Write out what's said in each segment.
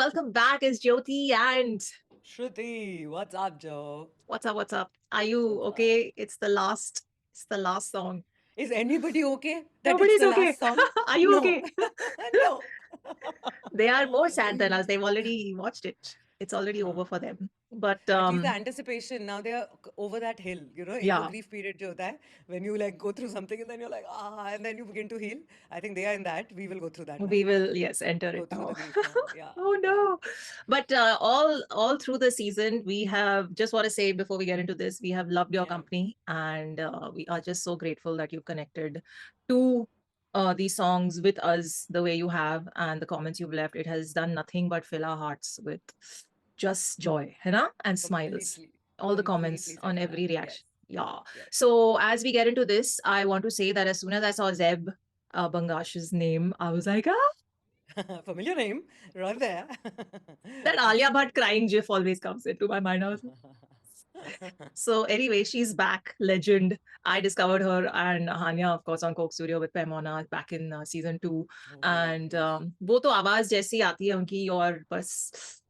welcome back. It's Jyoti and Shruti, what's up, Joe? what's up? What's up? Are you What's up? okay? It's the last song. Is anybody okay that it's Nobody's the okay. last song? Are you No. okay? No. They are more sad than us. They've already watched it. It's already over for them. But At least the anticipation, now they're over that hill. एक वो yeah, grief period जो होता है, when you like go through something and then you're like, and then you begin to heal. I think they are in that. We will go through that now. we will, yes, enter Go it through now. the grief now. Yeah, Oh yeah. no. But all through the season, we have just want to say before we get into this, we have loved your Yeah. company, and we are just so grateful that you connected to these songs with us the way you have, and the comments you've left. It has done nothing but fill our hearts with just joy, you know, and smiles. Completely. All the comments Completely on second that. every reaction. Yes. Yeah. Yes. So as we get into this, I want to say that as soon as I saw Zeb Bangash's name, I was like, ah, Familiar name, right there. that Alia Bhatt crying gif always comes into my mind. I was so anyway, she's back, legend. I discovered her and Hanya, of course, on Coke Studio with Pemona back in season 2. Oh, And yes. वो तो आवाज जैसी आती है उनकी और बस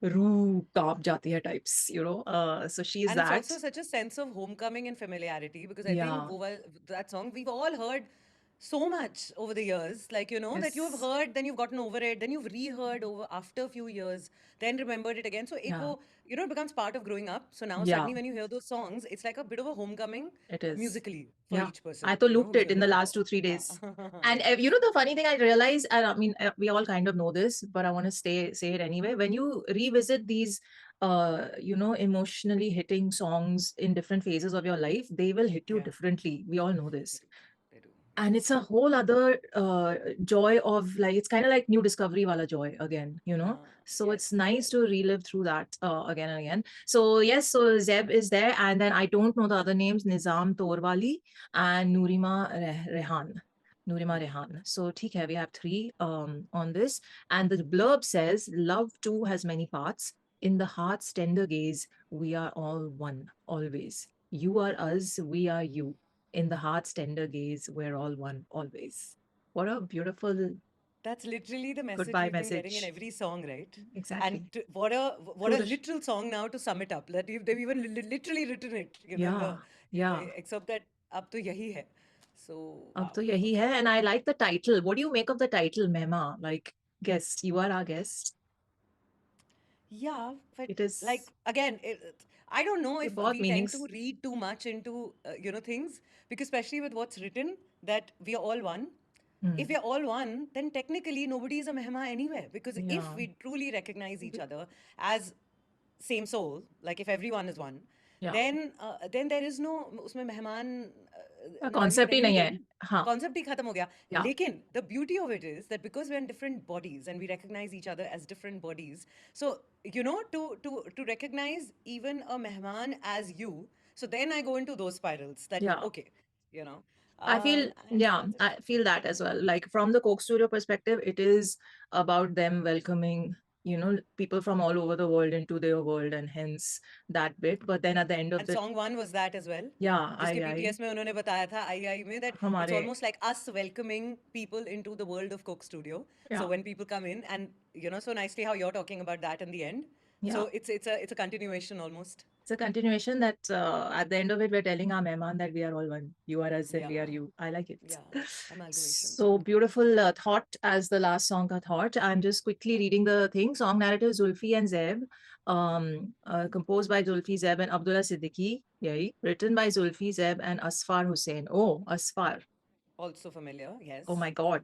रूह कांप जाती है types. So she's And it's also that. such a sense of homecoming and familiarity because I think Yeah. that song we've all heard so much over the years. Like, that you have Yes. heard, then you've gotten over it, then you've reheard over after a few years, then remembered it again. So Yeah. it becomes part of growing up. So now Yeah. suddenly when you hear those songs, it's like a bit of a homecoming It is. musically for Yeah. each I person, to looped who's it in the listening to last song. 2 3 days. Yeah. And Yeah. the funny thing I realized, and I mean, we all kind of know this, but I want to say it anyway. When you revisit these, emotionally hitting songs in different phases of your life, they will hit you Yeah. differently. We all know They this. do. They do. Yeah. And it's a whole other joy of like, it's kind of like new discovery wala joy again. So Yes. it's nice Yes. to relive through that again and again. So yes, so Zeb is there, and then I don't know the other names, Nizam Torwali and Nurima Rehan. So theek hai, we have three on this. And the blurb says, love too has many parts. In the heart's tender gaze, we are all one, always. You are us, we are you. In the heart's tender gaze, we're all one, always. What a beautiful That's literally the message goodbye we've been getting in message. every song, right? And Exactly. what Through a the literal song now to sum it up. That they've even literally written it, in yeah, the yeah. except that ab to yahi hai. So अब wow, तो यही है, okay. and I like the title. What do you make of the title, Mehma? Like, guest, you are our guest. Yeah, but It is like again, I don't know if बहुत we tend to meanings. read too much into things because especially with what's written that we are all one. If we Hmm. are all one, then technically nobody is a mehma anywhere because if Yeah, we truly recognize each other as same soul, like if everyone is one, yeah. then there is no उसमें मेहमान नवाजी Concept ही रह नहीं नहीं है. गई. हाँ, Concept ही खत्म हो गया. yeah. लेकिन the beauty of it is that because we're in different bodies and we recognize each other as different bodies, so to recognize even a mehman as you, so then I go into those spirals that Yeah. okay, you know, I feel, and yeah, that's it. I feel that as well. Like from the Coke Studio perspective, it is about them welcoming, people from all over the world into their world, and hence that bit. But then at the end of And the, song one was that as well. yeah, जिसके I, PTS में उन्होंने बताया था आई में that it's हमारे, almost like us welcoming people into the world of Coke Studio. So yeah, when people come in and so nicely how you're talking about that in the end. yeah. So it's a continuation almost. It's a continuation that at the end of it, we're telling our Mehman that we are all one. You are us and Yeah, we are you. I like it. yeah, amalgamation. So beautiful thought as the last song ka thought. I'm just quickly reading the thing. Song narrative Zulfi and Zeb. Composed by Zulfi Zeb and Abdullah Siddiqui. Yay. Written by Zulfi Zeb and Asfar Hussain. Oh, Asfar. Also familiar, Oh yes. my God.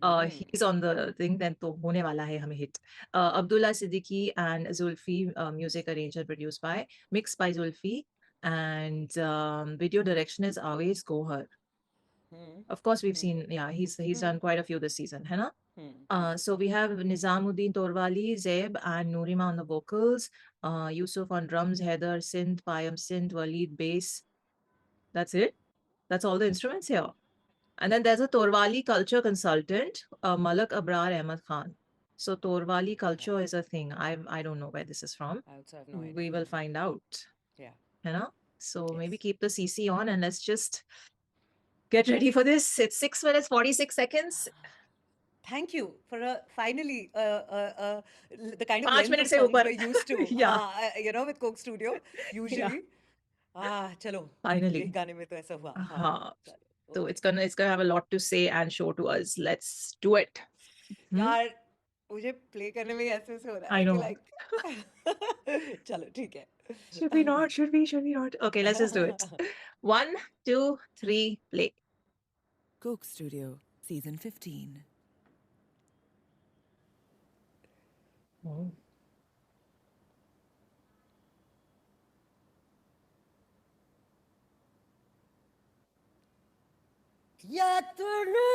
Mm-hmm. He's on the thing, then to hone wala hai hame hit. Abdullah Siddiqui and Zulfi, music arranged and produced by, mixed by Zulfi, and video direction is always Gohar. Of course, we've seen, yeah, he's done quite a few this season, है ना? So we have Nizamuddin Torwali, Zeb, and Nurima on the vocals, Yusuf on drums, Heather, synth, Payam, synth, Walid, bass. That's it. That's all the instruments here. And then there's a Torwali culture consultant, Malak Abrar Ahmad Khan. So Torwali Okay. culture is a thing. I don't know where this is from. I also have no idea. We will find out. Yeah. You know? So maybe Yes. keep the CC on and let's just get ready for this. It's 6 minutes 46 seconds. Thank you for finally the kind of पांच length minute of से songs ऊपर. we're used to, Yeah, with Coke Studio, yeah. usually. चलो, एक Finally. गाने में तो ऐसा हुआ. हाँ, हाँ. चलो, So okay. it's gonna have a lot to say and show to us. Let's do it. Hmm? यार, मुझे प्ले करने में ही ऐसे हो रहा I है कि know. like, चलो ठीक है. Should we not? Should we? Should we not? Okay, let's just do it. 1, 2, 3, play. Coke Studio, Season 15. Oh. Yatırlı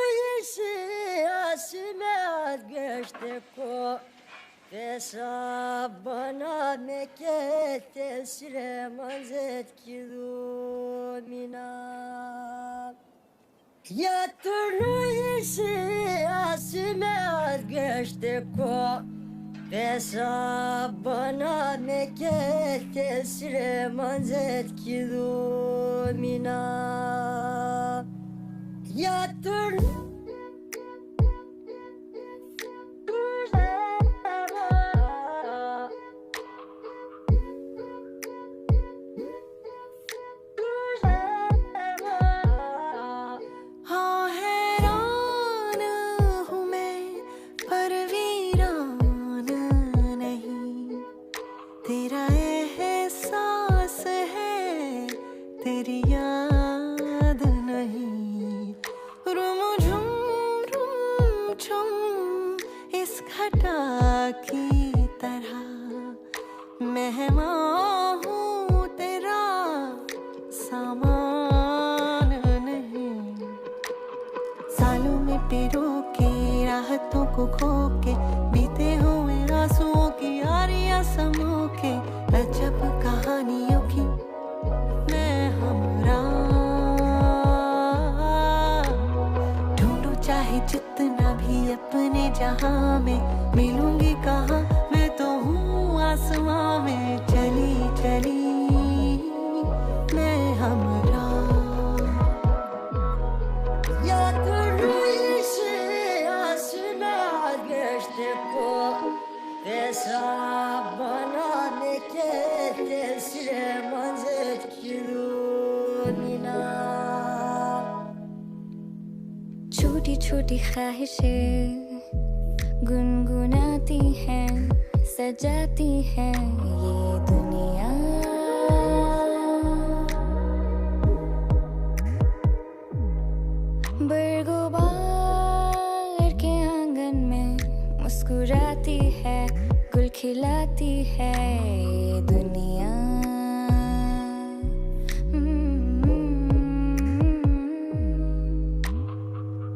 asime geçti ko Hesabına meke tesire manzet kilomina Yatırlı asime geçti ko Hesabına meke tesire manzet kilomina Yatırlı हाँ हैरान हूँ मैं पर वीरान नहीं तेरा एहसास है तेरी याद नहीं रुम झुम इस घटा की तरह मेहमान हूँ तेरा सामान नहीं सालों में पिरो के राहतों को खो के बीते हुए आंसुओं की यारियां समो के अजब कहानियों की मैं हमरा ढूंढो चाहे जितना भी अपने जहां में मिलूंगी कहाँ मैं तो हूँ आसमां में चली चली मैं हमरा Yatırlı asime geçti ko Hesabına meke tesire manzet kilomina छोटी छोटी ख्वाहिशें गुनगुनाती हैं सजाती हैं ये दुनिया बरगुबार के आंगन में मुस्कुराती है गुल खिलाती है ये दुनिया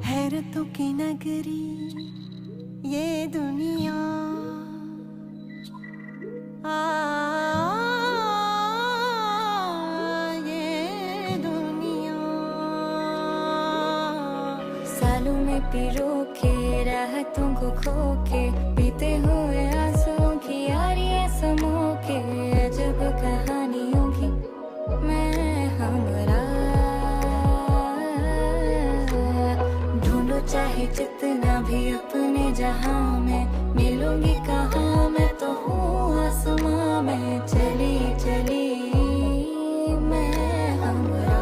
हैरतों की नगरी ये दुनिया ये दुनिया सालों में पिरो के राहतों को खो के बीते हुए आंसुओं की यारियां समो के अजब कहानियों की मैं हमरा ढूंढो चाहे जितना भी अपने जहां में मिलूंगी कहाँ मैं तो हूँ आसमां में चली चली मैं हमरा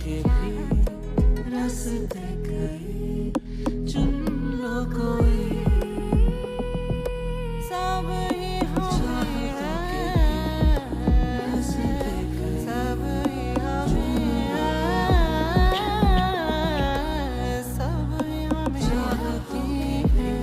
के भी रास्ते कई चुन लो कोई सब ही हमें है सब ही हमें है सब ही हमें चाहती है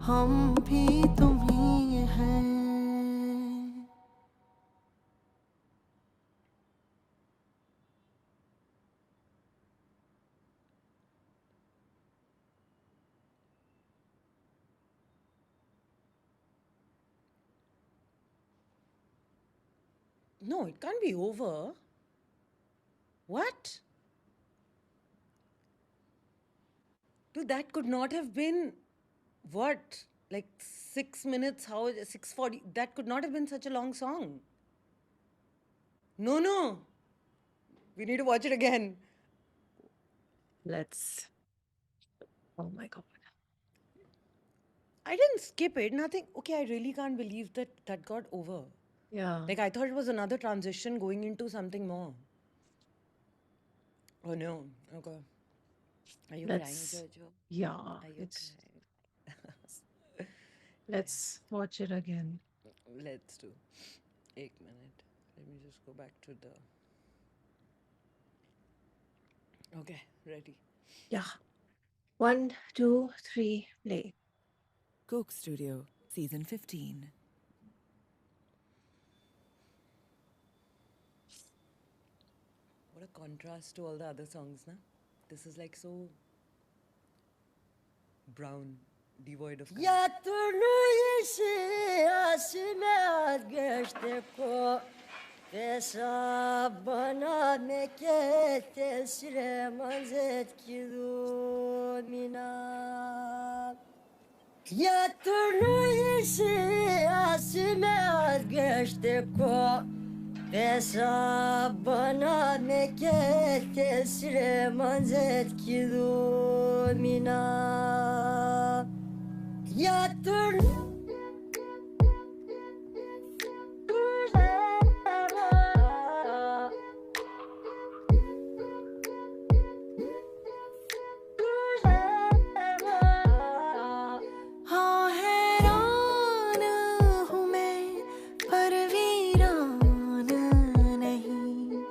हम भी तुम ही हैं No, it can't be over. What? Dude, that could not have been what? Like 6 minutes? How 6:40? That could not have been such a long song. No, no. We need to watch it again. Let's. Oh my God. I didn't skip it. Nothing. Okay, I really can't believe that got over. Yeah. Like I thought it was another transition going into something more. Oh no. Okay. Are you crying, Let's. Jojo? Yeah. Are you It's. crying? Let's watch it again. Let's do. 1 minute. Let me just go back to the. Okay, ready. Yeah. 1, 2, 3, play. Coke Studio, Season 15. What a contrast to all the other songs, na? This is like so brown, devoid of color. Ya türlü yaşime geçti ko Hesabına meket tesire manzet kilomina Ya türlü yaşime geçti ko Hesabına meket tesire manzet kilomina Ya türlü हाँ हैरान हूँ मैं पर वीरान नहीं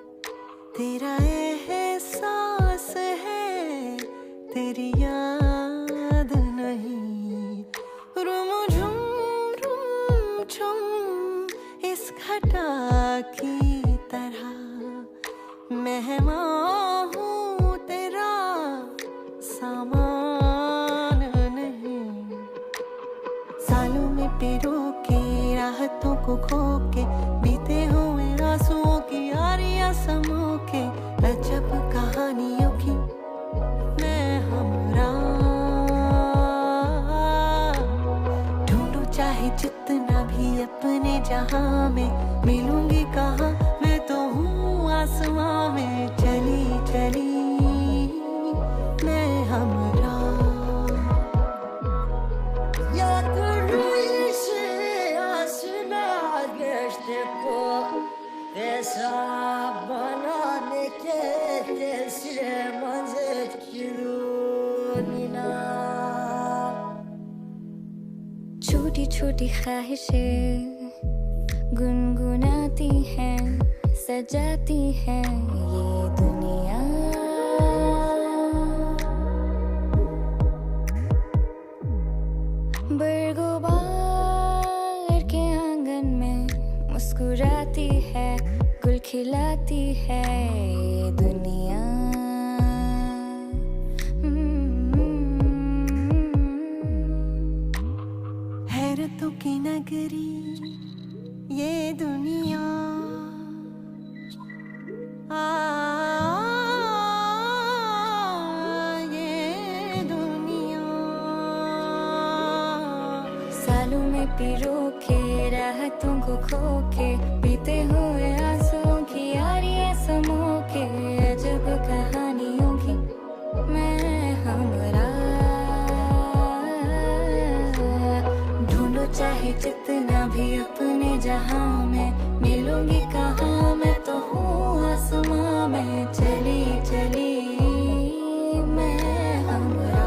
तेरा एहसास है तेरी याद नहीं रुम झुम झुम इस घटा की तरह मेहमान हूँ तेरा सामान नहीं सालों में पिरो के राहतों को खो के बीते हुए आंसुओं की आरियां समो के अजब कहानियों की मैं हमरा ढूंढूं चाहे जितना भी अपने जहां में मिलूंगी कहाँ मैं तो हूँ आसमां में चली चली मैं हमरा Ya türlü yaşime geçti ko Hesabına meket tesire manzet kilomina छोटी छोटी ख्वाहिशें गुनगुनाती हैं सजाती हैं ये दुनिया बरगुबार के आंगन में मुस्कुराती है गुल खिलाती है ये दुनिया हैरतों की नगरी ये दुनिया ये दुनिया बालों में पिरो के राहतों को खो के बीते हुए आंसुओं की यारी समो के अजब कहानियों की मैं हमरा ढूंढो चाहे जितना भी अपने जहां में मिलूंगी कहाँ मैं तो हूँ आसमां में चली चली मैं हमरा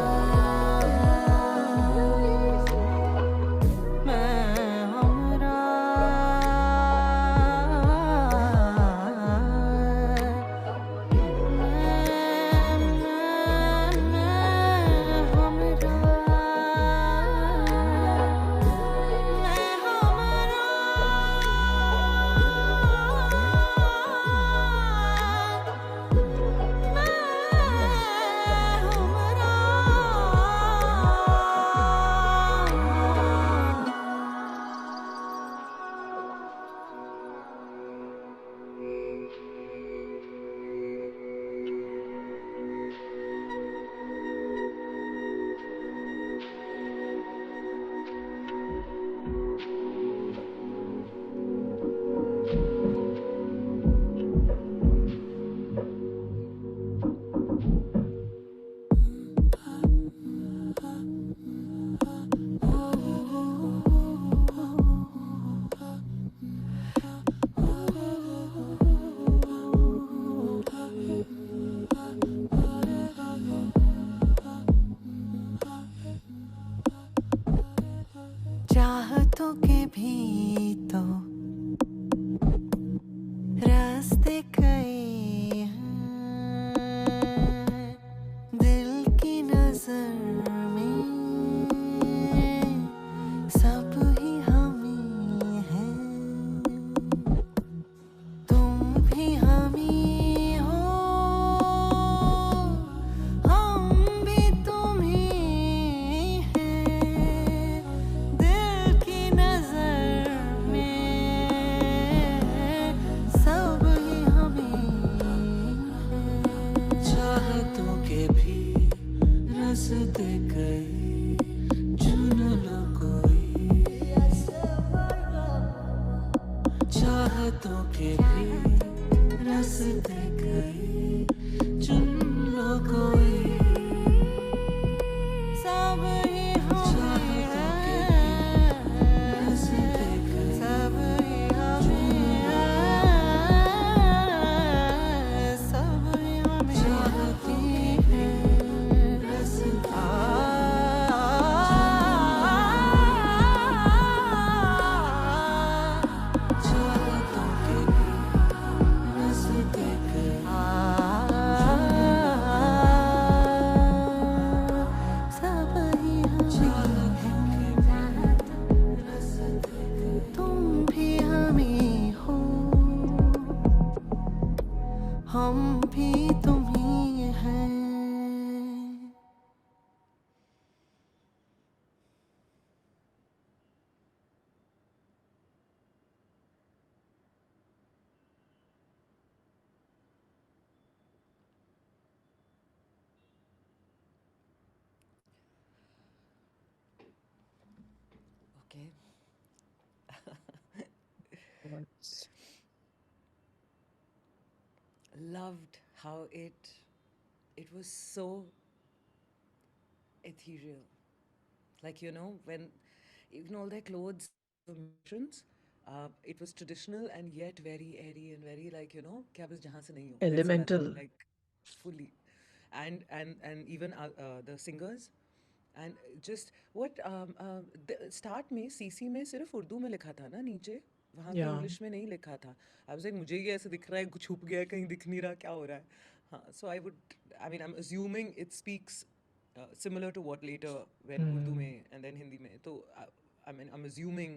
चाहतों के भी तो रास्ते कई हैं दिल की नजर में सब ही हम ही हैं तुम भी हम ही हो हम भी तुम ही हैं दिल की नजर में सब ही हम ही हैं चाहतों के भी रास्ते कई चुन लो कोई चाहतों के भी रास्ते कई चुन लो कोई सब ही हम चाहतों के भी रास्ते कई सब ही हम सब ही हम चाहती हैं रास्ते चाहतों के भी रास्ते कई सब ही हम चाहतों के भी रास्ते कई तुम भी हम ही हो हम भी तुम ही हैं Okay. Words. Loved how it was so ethereal. Like, you know, when even all their clothes were missions, it was traditional and yet very airy and very like, you know, kya bas jahan se nahi ho, वैसे वाला, Elemental. like fully. And even the singers and just what the start में CC में सिर्फ उर्दू में लिखा था ना नीचे वहाँ पे Yeah. इंग्लिश में नहीं लिखा था आई वाज लाइक मुझे ये ऐसे दिख रहा है कुछ छुप गया है कहीं दिख नहीं रहा क्या हो रहा है हाँ so I I am assuming it speaks similar to what later when Urdu में and then Hindi में तो I mean I'm assuming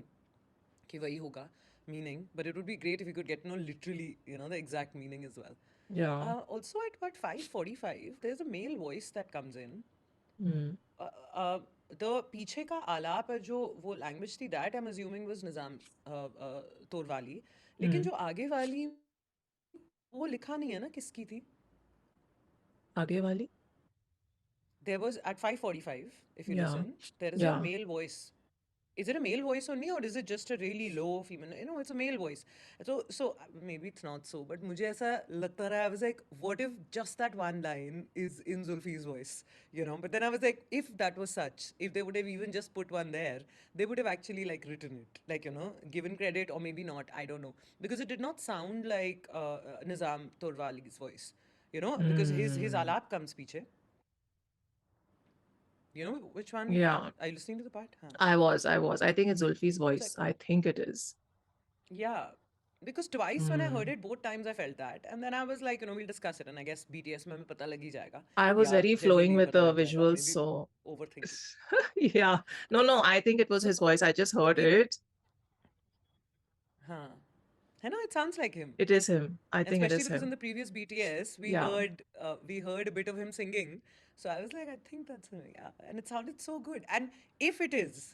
कि वही होगा meaning but it would be great if you could get to know literally you know the exact meaning as well. Yeah. Also at about 5:45 there's a male voice that comes in. Mm. The पीछे का आलाप है जो वो language थी that I am assuming was Nizam Torwali लेकिन जो आगे वाली वो लिखा नहीं है ना किसकी थी आगे वाली? there was at 5:45 if you Yeah. listen there is a Yeah. male voice is it a male voice only, or is it just a really low female? You know, it's a male voice. So maybe it's not so, but मुझे ऐसा लगता रहा. I was like, what if just that one line is in Zulfi's voice, you know? But then I was like, if that was such, if they would have even just put one there, they would have actually like written it, like, you know, given credit, or maybe not. I don't know, because it did not sound like Nizam Torwali's voice, you know, because his Hmm. alap comes piche. You know which one? Yeah, Are you listening to the part? Huh. I was. I think it's Zulfi's I was like, voice. I think it is. yeah, because twice when I heard Hmm. it, both times I felt that, and then I was like, you know, we'll discuss it, and I guess BTS में हमें पता लग ही जाएगा, I was या very flowing generally with पता the लग जाएगा, visuals, maybe so overthinking. yeah. No, no, I think it was No, his voice. I just heard even, it. huh? I know it sounds like him, It is him. I think it especially is because in him. the previous BTS Yeah. we heard a bit of him singing, so I was like, I think that's him, yeah, and it sounded so good. And if it is,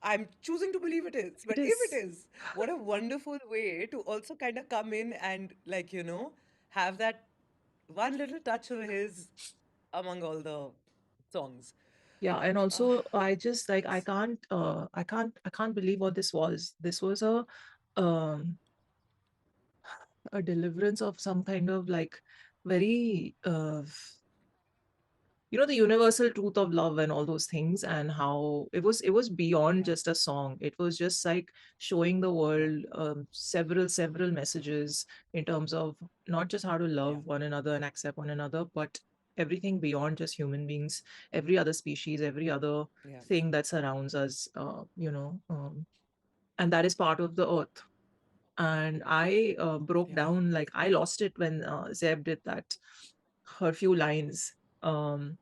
I'm choosing to believe it is, It but if it is. is, what a wonderful way to also kind of come in and, like, you know, have that one little touch of his among all the songs. Yeah, and Ah, also I just like it's I can't believe what this was. This was um a deliverance of some kind of like very you know, the universal truth of love and all those things, and how it was beyond yeah, just a song. It was just like showing the yeah, world several messages in terms of not just how to yeah, love one another and accept one another, but everything beyond just human beings, every other species, every other yeah, thing that surrounds us, and that is part of the earth. And I broke yeah. down, like I lost it when Zeb did that, her few lines. um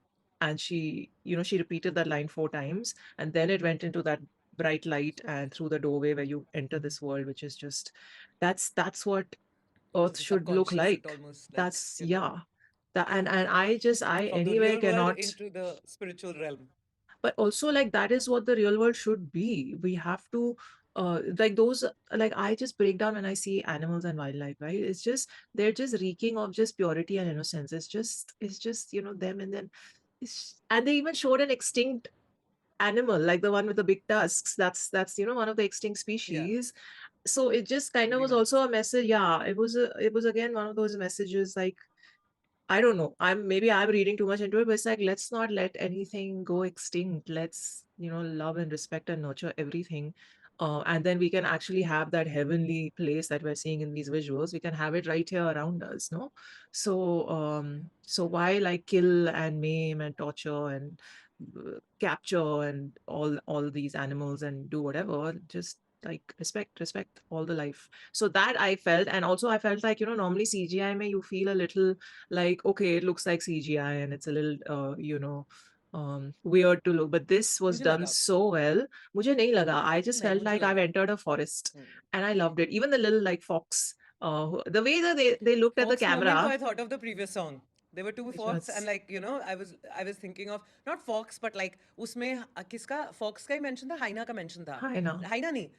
and she, you know, she repeated that line 4 times, and then it went into that bright light and through the doorway where you enter this world, which is just, that's what So earth the should look subconscious, it like. almost like, That's, you know, yeah. That, and I just, I from the anyway real world cannot. into the spiritual realm. But also, like, that is what the real world should be. We have to like those, like I just break down when I see animals and wildlife, right? It's just, they're just reeking of just purity and innocence. It's just, you know, them. And then and they even showed an extinct animal, like the one with the big tusks. That's, you know, one of the extinct Yeah, species. So it just kind of really was also nice. a message. Yeah, it was again one of those messages, like, I don't know. Maybe I'm reading too much into it, but it's like, let's not let anything go extinct. Let's, you know, love and respect and nurture everything. And then we can actually have that heavenly place that we're seeing in these visuals. We can have it right here around us, no? So why like kill and maim and torture and capture and all these animals and do whatever? Just like respect all the life. So that I felt, and also I felt like, you know, normally CGI may you feel a little like, okay, it looks like CGI and it's a little weird to look, but this was मुझे done लगा, so well. Mujhe nahi laga. I just नहीं felt मुझे like I've लगा. entered a forest, Hmm. and I loved it. Even the little like fox, the way that they looked at the Fox movement, camera, I thought of the previous song. There were two which fox, and was like, you know, I was thinking of not fox, but like उसमें किसका fox का ही mention था, हाइना का mention था. Haina, हाइना नहीं,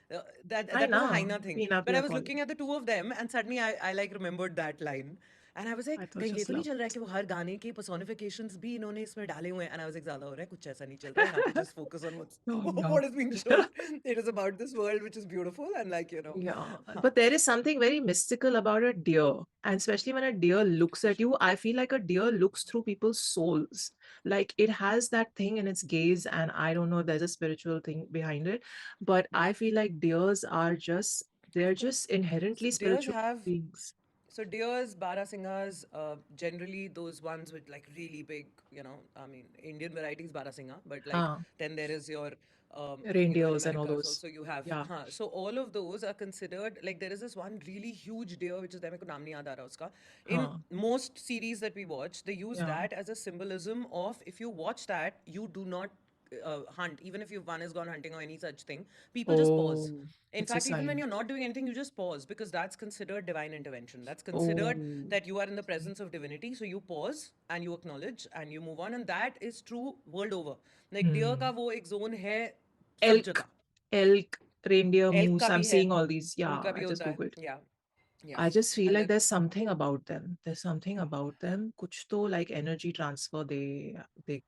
that was a Haina, हाइना thing. Meena But I Priya was Call. looking at the two of them, and suddenly I like remembered that line. And I was like, I thought कहीं ये just तो नहीं चल रहा है loved. कि वो हर गाने के personifications भी इन्होंने इसमें डाले हुए हैं. And I was like, ज़्यादा हो रहा है, कुछ ऐसा नहीं चल रहा है. यहाँ पे just focus on what's Oh no. what is being shown. It is about this world which is beautiful, and like, you know, Yeah, huh. but there is something very mystical about a deer. And especially when a deer looks at you, I feel like a deer looks through people's souls. Like it has that thing in its gaze, and I don't know if there's a spiritual thing behind it, but I feel like deers are just, Of they're course. just So inherently deers spiritual have beings. So deers, barasingas, generally those ones with like really big, you know, I mean, Indian varieties barasinga, but like Huh. then there is your, you know, in Reindeers and all Americas those. also you have, Yeah. huh. So all of those are considered, like there is this one really huge deer, which is, there मेरे को नाम नहीं याद आ रहा उसका. In Huh. most series that we watch, they use Yeah. that as a symbolism of, if you watch that, you do not hunt, even if one has gone hunting or any such thing, people just pause. Oh, In it's a fact, even when sign. you're not doing anything, you just pause, because that's considered divine intervention. That's considered Oh. that you are in the presence of divinity. So you pause and you acknowledge and you move on. And that is true world over. Like deer Hmm. का वो एक zone है सब Elk, जगह. elk, reindeer, Elk moose. का I'm भी है. seeing all these. Yeah, उनका I भी just होता है. Googled. Yeah. Yeah. I just feel And like then, there's something about them. There's something about them. Kuch to like energy transfer they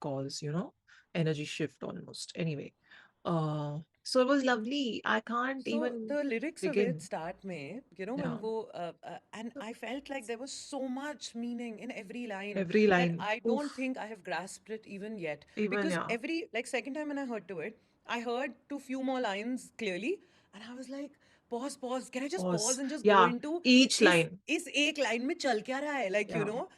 cause, you know, energy shift almost. Anyway, uh, So it was lovely. I can't So even the lyrics of it begin. start mein, you know, when Yeah. wo, and I felt like there was so much meaning in every line Every that line. I don't Oof. think I have grasped it even yet. Even Because yeah. every, like, second time when I heard to it, I heard two few more lines clearly, and I was like, pause. Can I just pause Pause. and just go Yeah. into Each line. इस एक line में चल क्या रहा है? Like, you Yeah. know,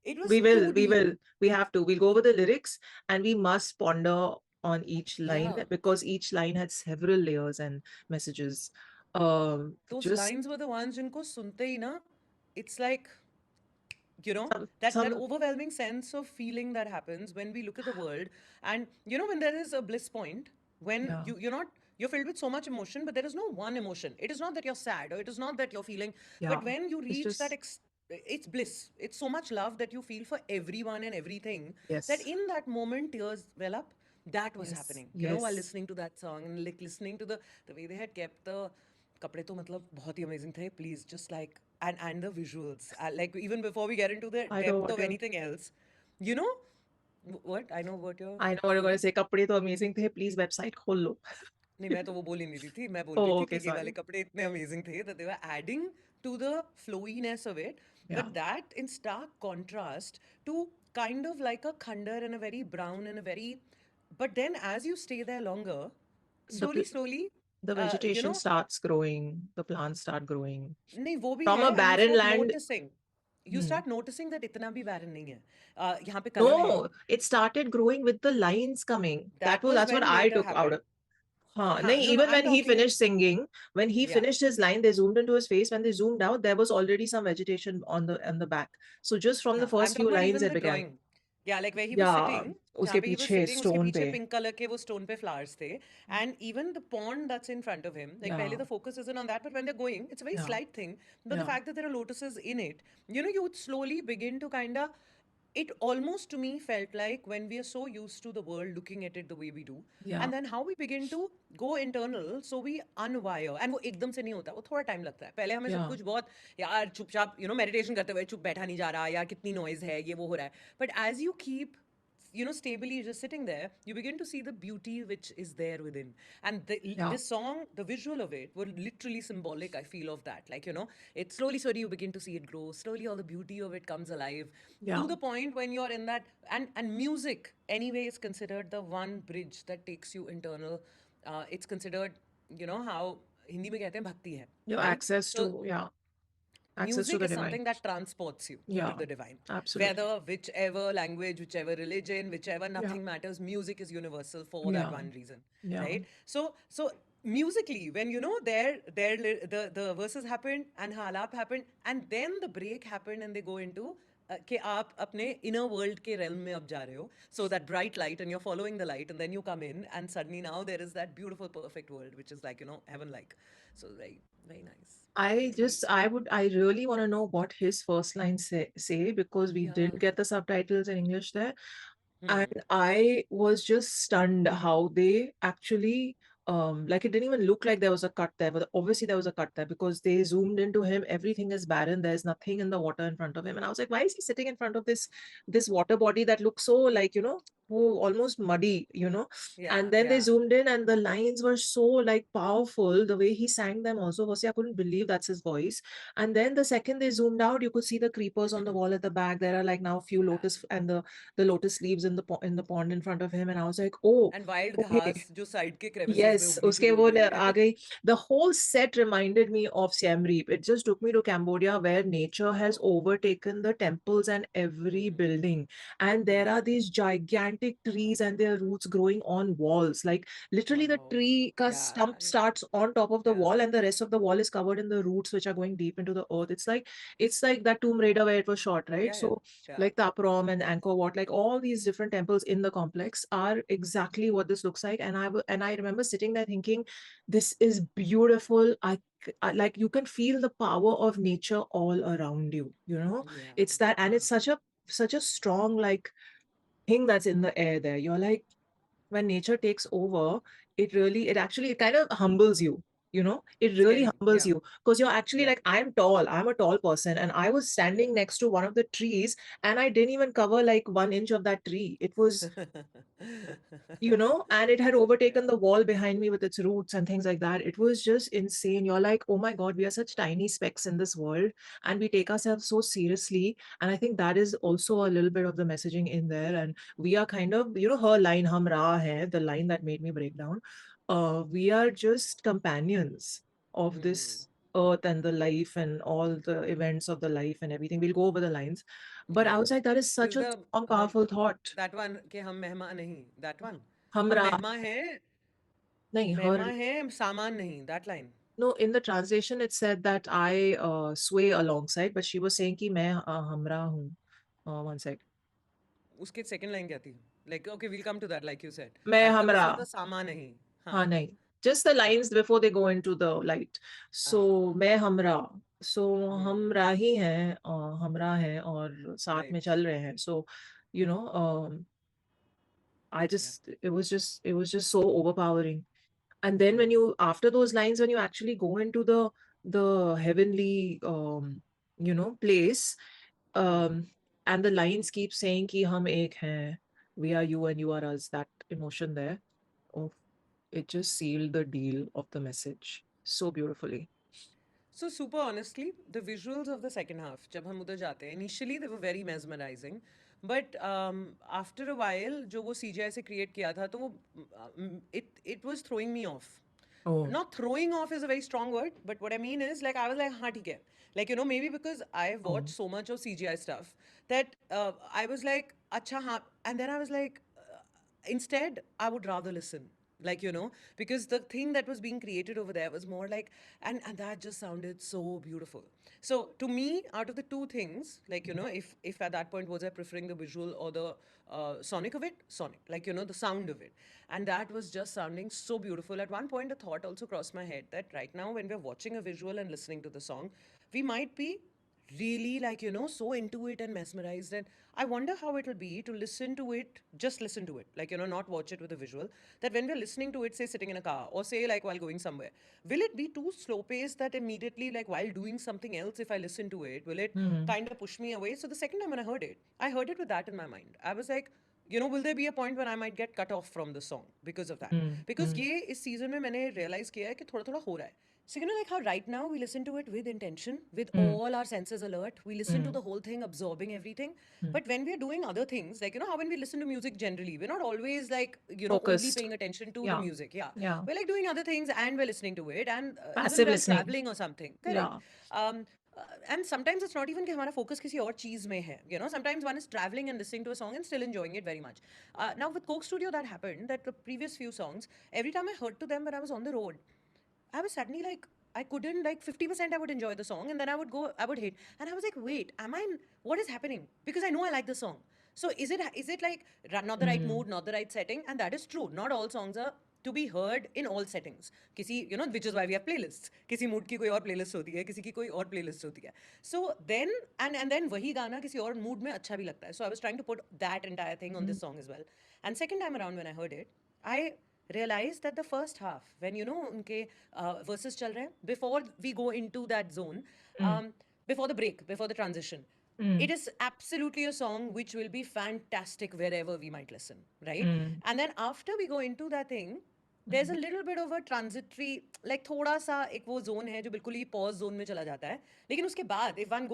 it was We will, too we deep. will, we have to. We'll go over the lyrics and we must ponder on each line Yeah. because each line had several layers and messages. Those Just lines were the ones जिनको सुनते ही ना, it's like, you know, that some overwhelming sense of feeling that happens when we look at the world. And you know, when there is a bliss point, when yeah, you're filled with so much emotion, but there is no one emotion. It is not that you're sad, or it is not that you're feeling, yeah. but when you It's reach that just it's bliss. It's so much love that you feel for everyone and everything, that yes, in that moment tears well up. That was yes, happening, you know, while yes. listening to that song, and like listening to the way they had kept the कपड़े तो मतलब बहुत ही amazing थे, please, just like, and the visuals, like, even before we get into the I know depth what of you're anything else, you know, what I know what you're I know what you're going to say. कपड़े तो amazing थे. Please website खोल लो. नहीं, मैं तो वो बोल ही नहीं रही थी, मैं बोल रही Oh, थी okay, कि ये वाले sorry. कपड़े इतने अमेजिंग थे that they were adding to the flowiness of it, Yeah. but that in stark contrast to kind of like a khandar and a very brown and a very, but then as you stay there longer, The pl- slowly, the you vegetation know, starts growing. The plants start growing. नहीं वो भी From है, a and you barren start land. noticing, Hmm. that इतना भी barren नहीं है, यहाँ पे कला है. No, it started growing with the lines coming. That was That's what when I later took out happened. of. Huh. हाँ, Nahin, no, even I'm when he talking. finished singing, when he Yeah, finished his line, they zoomed into his face. When they zoomed out, there was already some vegetation on the back. So just from the हाँ, I'm first few talking about lines, even it the began. drawing. Yeah, like where he was Yeah, sitting, जहाँ uske पे he was पीछे sitting, उसके stone पीछे पे. pink color के वो stone पे flowers थे, and even the pond that's in front of him, like पहले Yeah, the focus isn't on that, but when they're going, it's a very yeah, slight thing, but the yeah, fact that there are lotuses in it, you know, you would slowly begin to kind of, it almost to me felt like when we are so used to the world looking at it the way we do, yeah, and then how we begin to go internal, so we unwire, and वो एकदम से नहीं होता, वो थोड़ा time लगता है. पहले हमें सब yeah, कुछ बहुत यार चुपचाप, you know, meditation करते हुए चुप बैठा नहीं जा रहा, यार कितनी noise है, ये वो हो रहा है. But as you keep, you know, stably just sitting there, you begin to see the beauty which is there within. And yeah, this song, the visual of it, were literally symbolic, I feel, of that. Like, you know, it slowly you begin to see it grow. Slowly, all the beauty of it comes alive yeah, to the point when you're in that. And music, anyway, is considered the one bridge that takes you internal. It's considered, you know, how Hindi में कहते हैं भक्ति है, your right? access So to, yeah, access to music the is divine. something that transports you Yeah, to the divine. absolutely. Whether whichever language, whichever religion, whichever, Yeah, nothing matters. Music is universal for that yeah, one reason, yeah, right? So musically, when you know the verses happened and halap happened, and then the break happened, and they go into कि आप अपने inner world के realm में अब जा रहे हो, so that bright light, and you're following the light, and then you come in, and suddenly now there is that beautiful perfect world, which is like, you know, heaven like. So very nice. I really want to know what his first line say because we Yeah. didn't get the subtitles in English there. Hmm. And I was just stunned how they actually like it didn't even look like there was a cut there, but obviously there was a cut there because they zoomed into him. Everything is barren. There's nothing in the water in front of him. And I was like, why is he sitting in front of this water body that looks so like, oh, almost muddy, Yeah, And then they yeah. zoomed in and the lines were so like powerful. The way he sang them also was, I couldn't believe that's his voice. And then the second they zoomed out, you could see the creepers on the wall at the back. There are like now a few Yeah. lotus and the lotus leaves in the pond in front of him, and I was like, oh, And wild okay, घास जो side के crevices में yes, उगनी uske शुरू हो wo गई aa है. gayi. The whole set reminded me of Siem Reap. It just took me to Cambodia where nature has Wow. overtaken the temples and every building. And there are these gigantic trees and their roots growing on walls. Like literally the Wow. tree ka Yeah, stump yeah, starts on top of the yeah. wall and the rest of the wall is covered in the roots which are going deep into the earth. It's like that Tomb Raider where it was shot, right? Yeah, yeah, So yeah. like Taprom and Angkor Wat, like all these different temples in the complex are exactly what this looks like. And I remember sitting there thinking, this is beautiful. Like you can feel the power of nature all around you. Yeah, It's that, and yeah. it's such a strong like thing that's in the air there. You're like when nature takes over, it actually it kind of humbles you. it really Scary. humbles Yeah. you, because you're actually Yeah. like, I'm a tall person, and I was standing next to one of the trees, and I didn't even cover like 1 inch of that tree. It was, and it had overtaken the wall behind me with its roots and things like that. It was just insane. You're like, oh my God, we are such tiny specks in this world, and we take ourselves so seriously. And I think that is also a little bit of the messaging in there. And we are kind of, her line, Hum Ra Hai, the line that made me break down. We are just companions of Hmm. this earth and the life and all the events of the life and everything. We'll go over the lines. But Yeah. outside, that is such Is a the strong, hum powerful thought. that one के हम मेहमान नहीं, that one? Hum हम Ra, मेहमान हैं, nahi, her. मेहमान हैं, सामान नहीं, that line. No, in the translation it said that I sway alongside, but she was saying कि मैं हमरा हूँ. One sec. उसके second line क्या थी? Like, okay, we'll come to that, like you said. मैं I thought हमरा. उसमें था सामान नहीं. हाँ हाँ. नहीं. Just the lines before they go into the light. So Ah. मैं हमरा. So हम Hmm. राही हैं, हमरा हैं और साथ में Right. चल रहे हैं. So you know, Yeah. it was just so overpowering. And then when you, after those lines, when you actually go into the heavenly place, um and the lines keep saying ki hum ek hain, we are you and you are us, that emotion there, oh, it just sealed the deal of the message so beautifully. So super honestly, the visuals of the second half, जब हम उधर जाते हैं, initially they were very mesmerizing, but after a while, जो वो CGI से create किया था, तो वो it was throwing me off. Oh. Not throwing off is a very strong word, but what I mean is like I was like, हाँ ठीक है, like maybe because I've Oh. watched so much of CGI stuff that I was like, अच्छा हाँ, and then I was like, instead I would rather listen, like because the thing that was being created over there was more like, and that just sounded so beautiful. So to me, out of the two things, like if at that point was I preferring the visual or the sonic of it, sonic, like the sound of it, and that was just sounding so beautiful. At one point a thought also crossed my head that right now when we're watching a visual and listening to the song, we might be really like so into it and mesmerized, and I wonder how it'll be to listen to it, just listen to it, like not watch it with a visual, that when we're listening to it, say sitting in a car or say like while going somewhere, will it be too slow paced that immediately like while doing something else, if I listen to it, will it Hmm. kind of push me away? So the second time when I heard it with that in my mind. I was like, will there be a point when I might get cut off from the song because of that? Hmm. Because ये इस season में मैंने realize किया है कि थोड़ा थोड़ा हो रहा है. So, like how right now we listen to it with intention, with Hmm. all our senses alert. We listen to Hmm. the whole thing, absorbing everything. Hmm. But when we're doing other things, like, how when we listen to music generally, we're not always like, only Focused. paying attention to the Yeah. music. Yeah. Yeah. We're like doing other things and we're listening to it. And even Passive while listening. traveling or something. Correct. Yeah. And sometimes it's not even कि हमारा focus किसी और चीज़ में है. Sometimes one is traveling and listening to a song and still enjoying it very much. Now with Coke Studio, that happened. That the previous few songs, every time I heard to them when I was on the road, I was suddenly like, I couldn't, like 50% I would enjoy the song and then I would hate. And I was like, wait, what is happening? Because I know I like the song. So is it like not the right Hmm. mood, not the right setting? And that is true. Not all songs are to be heard in all settings. किसी, which is why we have playlists. किसी mood की कोई और playlist होती है, किसी की कोई और playlist होती है. So then, and then वही गाना किसी और mood में अच्छा भी लगता है. So I was trying to put that entire thing on this song as well. And second time around when I heard it, I realized that the first half, when उनके verses चल रहे हैं, before we go into that zone, before the break, before the transition, it is absolutely a song which will be fantastic wherever we might listen, right? And then after we go into that thing, there's a little bit of a transitory, like थोड़ा सा एक वो zone है जो बिल्कुल ही pause zone में चला जाता है, लेकिन उसके बाद if one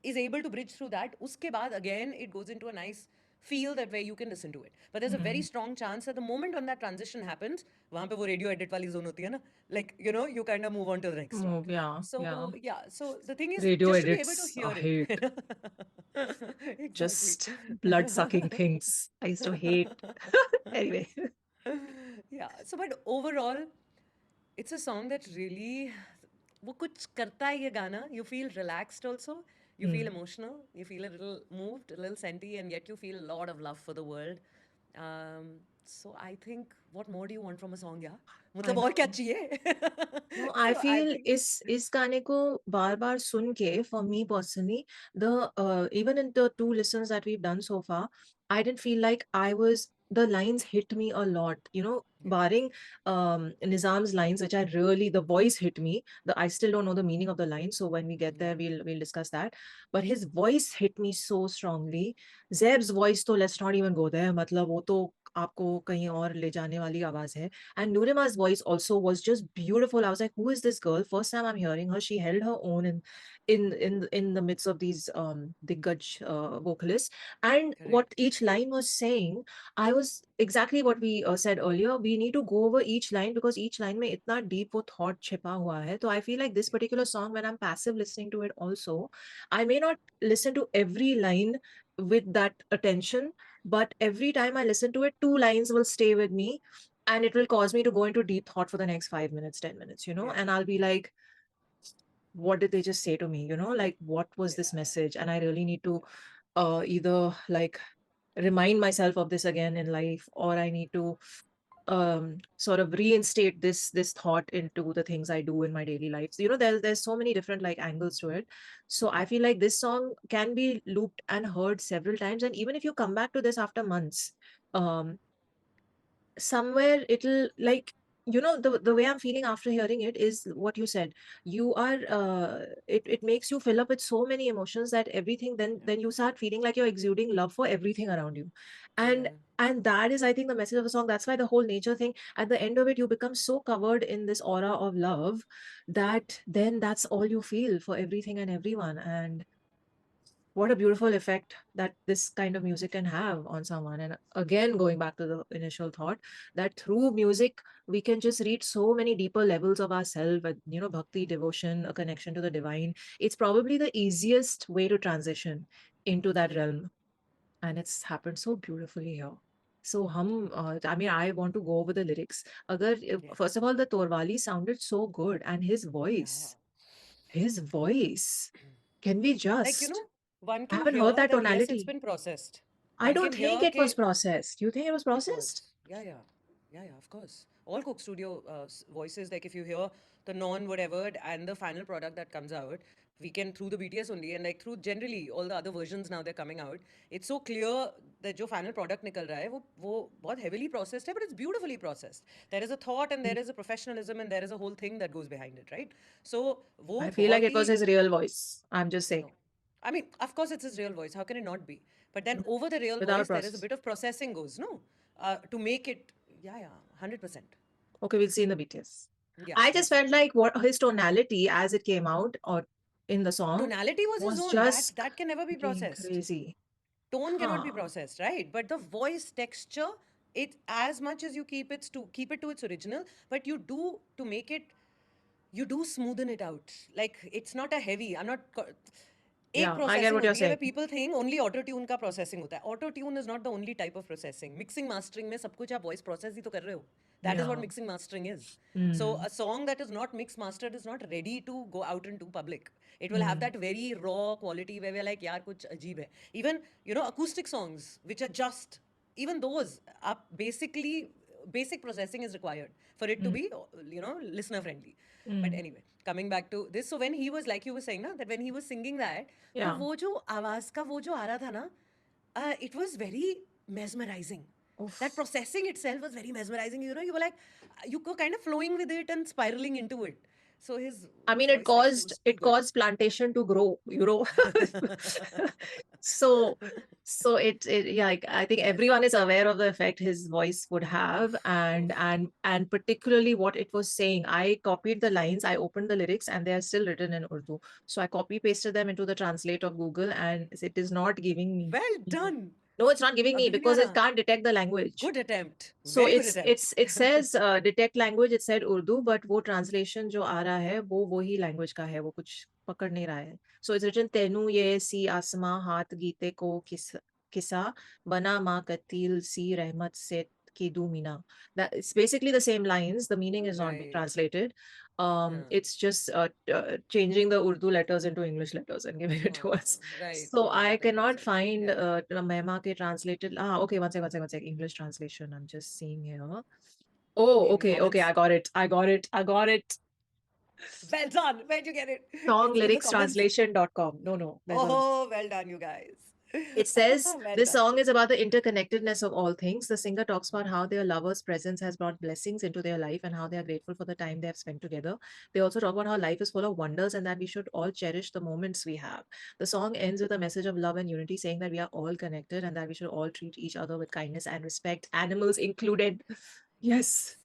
is able to bridge through that, उसके बाद again it goes into a nice feel that where you can listen to it. But there's a very strong chance that the moment when that transition happens, वहाँ पे वो radio edit वाली zone होती है ना, like you kind of move on to the next song. Yeah. So Yeah. yeah, so the thing is Radio just to be able to edits, hear I hate. it. Exactly. Just blood-sucking things. I used to hate. Anyway. Yeah. So but overall, it's a song that really वो कुछ करता है ये गाना. You feel relaxed also. You feel emotional. You feel a little moved, a little senti, and yet you feel a lot of love for the world. So I think, what more do you want from a song, yeah? मतलब और क्या चाहिए? No, I So I feel think इस गाने को बार-बार सुन के, for me personally, the even in the 2 listens that we've done so far, I didn't feel like I was the lines hit me a lot, barring Nizam's lines, which I really, the voice hit me. I still don't know the meaning of the line, so when we get there, we'll discuss that. But his voice hit me so strongly. Zeb's voice, तो let's not even go there. मतलब वो तो आपको कहीं और ले जाने वाली आवाज है. And Nurima's voice also was just beautiful. I was like, who is this girl? First time I'm hearing her. She held her own in the midst of these Diggaj vocalists. And what Correct. each line was saying, I was exactly what we said earlier. We need to go over each line because each line mein itna deep wo thought छिपा हुआ है. So I feel like this particular song, when I'm passive listening to it also, I may not listen to every line with that attention, but every time I listen to it, two lines will stay with me and it will cause me to go into deep thought for the next 5 minutes, 10 minutes, Yeah. and I'll be like, what did they just say to me? Like, what was this Yeah. message? And I really need to either like remind myself of this again in life, or I need to sort of reinstate this thought into the things I do in my daily life. So, there's so many different like angles to it. So I feel like this song can be looped and heard several times, and even if you come back to this after months, um somewhere it'll like, the way I'm feeling after hearing it is what you said. You are it makes you fill up with so many emotions that everything, then you start feeling like you're exuding love for everything around you. and Yeah. and that is, I think, the message of the song. That's why the whole nature thing, at the end of it, you become so covered in this aura of love that then that's all you feel for everything and everyone. And what a beautiful effect that this kind of music can have on someone. And again, going back to the initial thought, that through music we can just reach so many deeper levels of ourselves, bhakti, devotion, a connection to the divine. It's probably the easiest way to transition into that realm, and it's happened so beautifully here. So I mean, I want to go over the lyrics. Yeah. First of all, the Torwali sounded so good, and Yeah. his voice, can we Like, just, one I can haven't heard hear that that, yes, it's tonality. been processed. I One don't can think hear it was ke processed. Do you think it was it processed? was. Yeah, yeah. Yeah, yeah, of course. All Coke Studio voices, like if you hear the non whatever and the final product that comes out, we can through the BTS only and like through generally all the other versions now they're coming out. It's so clear that जो final product निकल रहा है वो बहुत heavily processed है, but it's beautifully processed. There is a thought and there is a professionalism and there is a whole thing that goes behind it, right? So वो I feel like बहुत it was he his real voice. I'm just saying, no. I mean, of course, it's his real voice. How can it not be? But then over the real without voice, there is a process. bit of processing goes, no? To make it, yeah, yeah, 100%. Okay, we'll see in the BTS. Yeah, I we'll just see. felt like what his tonality as it came out or in the song Tonality was his was own. That just that can never be fucking processed. crazy. Tone cannot be Huh. processed, right? But the voice texture, it as much as you keep it to its original, but you do to make it, you do smoothen it out. Like it's not a heavy. I'm not. एक Yeah, I get processing what you're होती है where saying. people think only auto tune का processing होता है. Auto tune is not the only type of processing. Mixing mastering में सब कुछ आप voice process ही तो कर रहे हो. That is what Yeah. mixing mastering is. So Mm. a song that is not mix mastered is not ready to go out into public. It will have Mm. that very raw quality where we're like यार कुछ अजीब है. Even acoustic songs which are just, even those are basically, basic processing is required for it to be listener friendly. But Mm. anyway, coming back to this, so when he was, like you were saying na, that when he was singing that, तो Yeah. वो जो आवाज का वो जो आ रहा था ना, it was very mesmerizing. That Oof. processing itself was very mesmerizing. You were like, you were kind of flowing with it and spiraling into it. So his I mean, voice texture was too it good. caused plantation to grow, so yeah, like, I think Yes. everyone is aware of the effect his voice would have, and Oof. and particularly what it was saying. I copied the lines, I opened the lyrics, and they are still written in Urdu. So I copy pasted them into the translate of Google, and it is not giving me. Well done. No, it's not giving me अभी भी नहीं because uh it रहा. can't detect the language. Good attempt. So Very good attempt. it says detect language, it said Urdu, but वो translation जो आ रहा है वो ही language का है, वो कुछ पकड़ नहीं रहा है. So it's written तेनु ये सी आसमां हाथ गीते को किसा बना माँ कतील सी रहमत से कीदू Meena. That it's basically the same lines. The meaning is not being Right. translated. Huh. It's just changing the Urdu letters into English letters and giving it to us. Right. So No, I that makes cannot sense. find Yeah. Mehma ke translated. Okay, one sec. English translation. I'm just seeing here. Oh, okay, Comments. I got it. Well done. Where'd you get it? It's in the comments. Songlyricstranslation.com. No, there's a Oh, well done, you guys. It says Well this done. song is about the interconnectedness of all things. The singer talks about how their lover's presence has brought blessings into their life and how they are grateful for the time they have spent together. They also talk about how life is full of wonders and that we should all cherish the moments we have. The song ends with a message of love and unity, saying that we are all connected and that we should all treat each other with kindness and respect, animals included. Yes,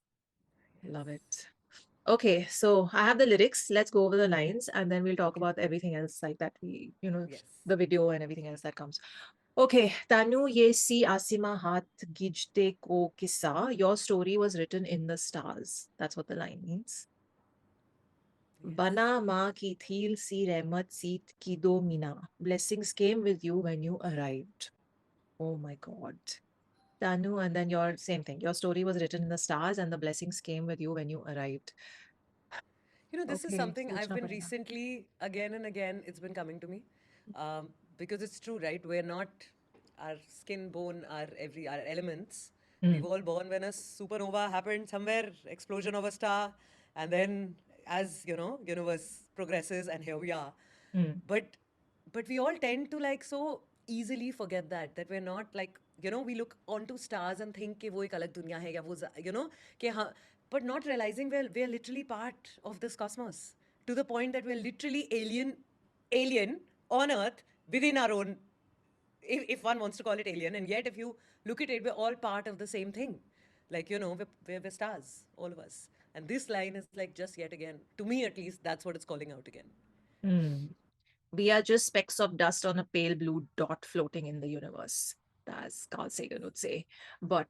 love it. Okay, so I have the lyrics. Let's go over the lines and then we'll talk Okay. about everything else like that Yes. the video and everything else that comes. Okay, Tanu ye si asima hat gijte ko kissa. Your story was written in the stars. That's what the line means. Yes. Bana ma ki thil si rehmat si ki do mina. Blessings came with you when you arrived. Oh my God. Tanu, and then your same thing. Your story was written in the stars and the blessings came with you when you arrived. You know, this is Okay, something I've sochna been padega. recently, again and again, it's been coming to me. Because it's true, right? We're not our skin, bone, our elements. We've all born when a supernova happened somewhere, explosion of a star, and then as universe progresses, and here we are. Hmm. But we all tend to like so easily forget that we're not like we look onto stars and think कि वो एक अलग दुनिया है या वो कि हाँ, but not realizing we're literally part of this cosmos to the point that we're literally alien on Earth within our own, if one wants to call it alien, and yet if you look at it, we're all part of the same thing. Like we're stars, all of us, and this line is like just yet again, to me at least, that's what it's calling out again. Hmm. We are just specks of dust on a pale blue dot floating in the universe, as Carl Sagan would say. But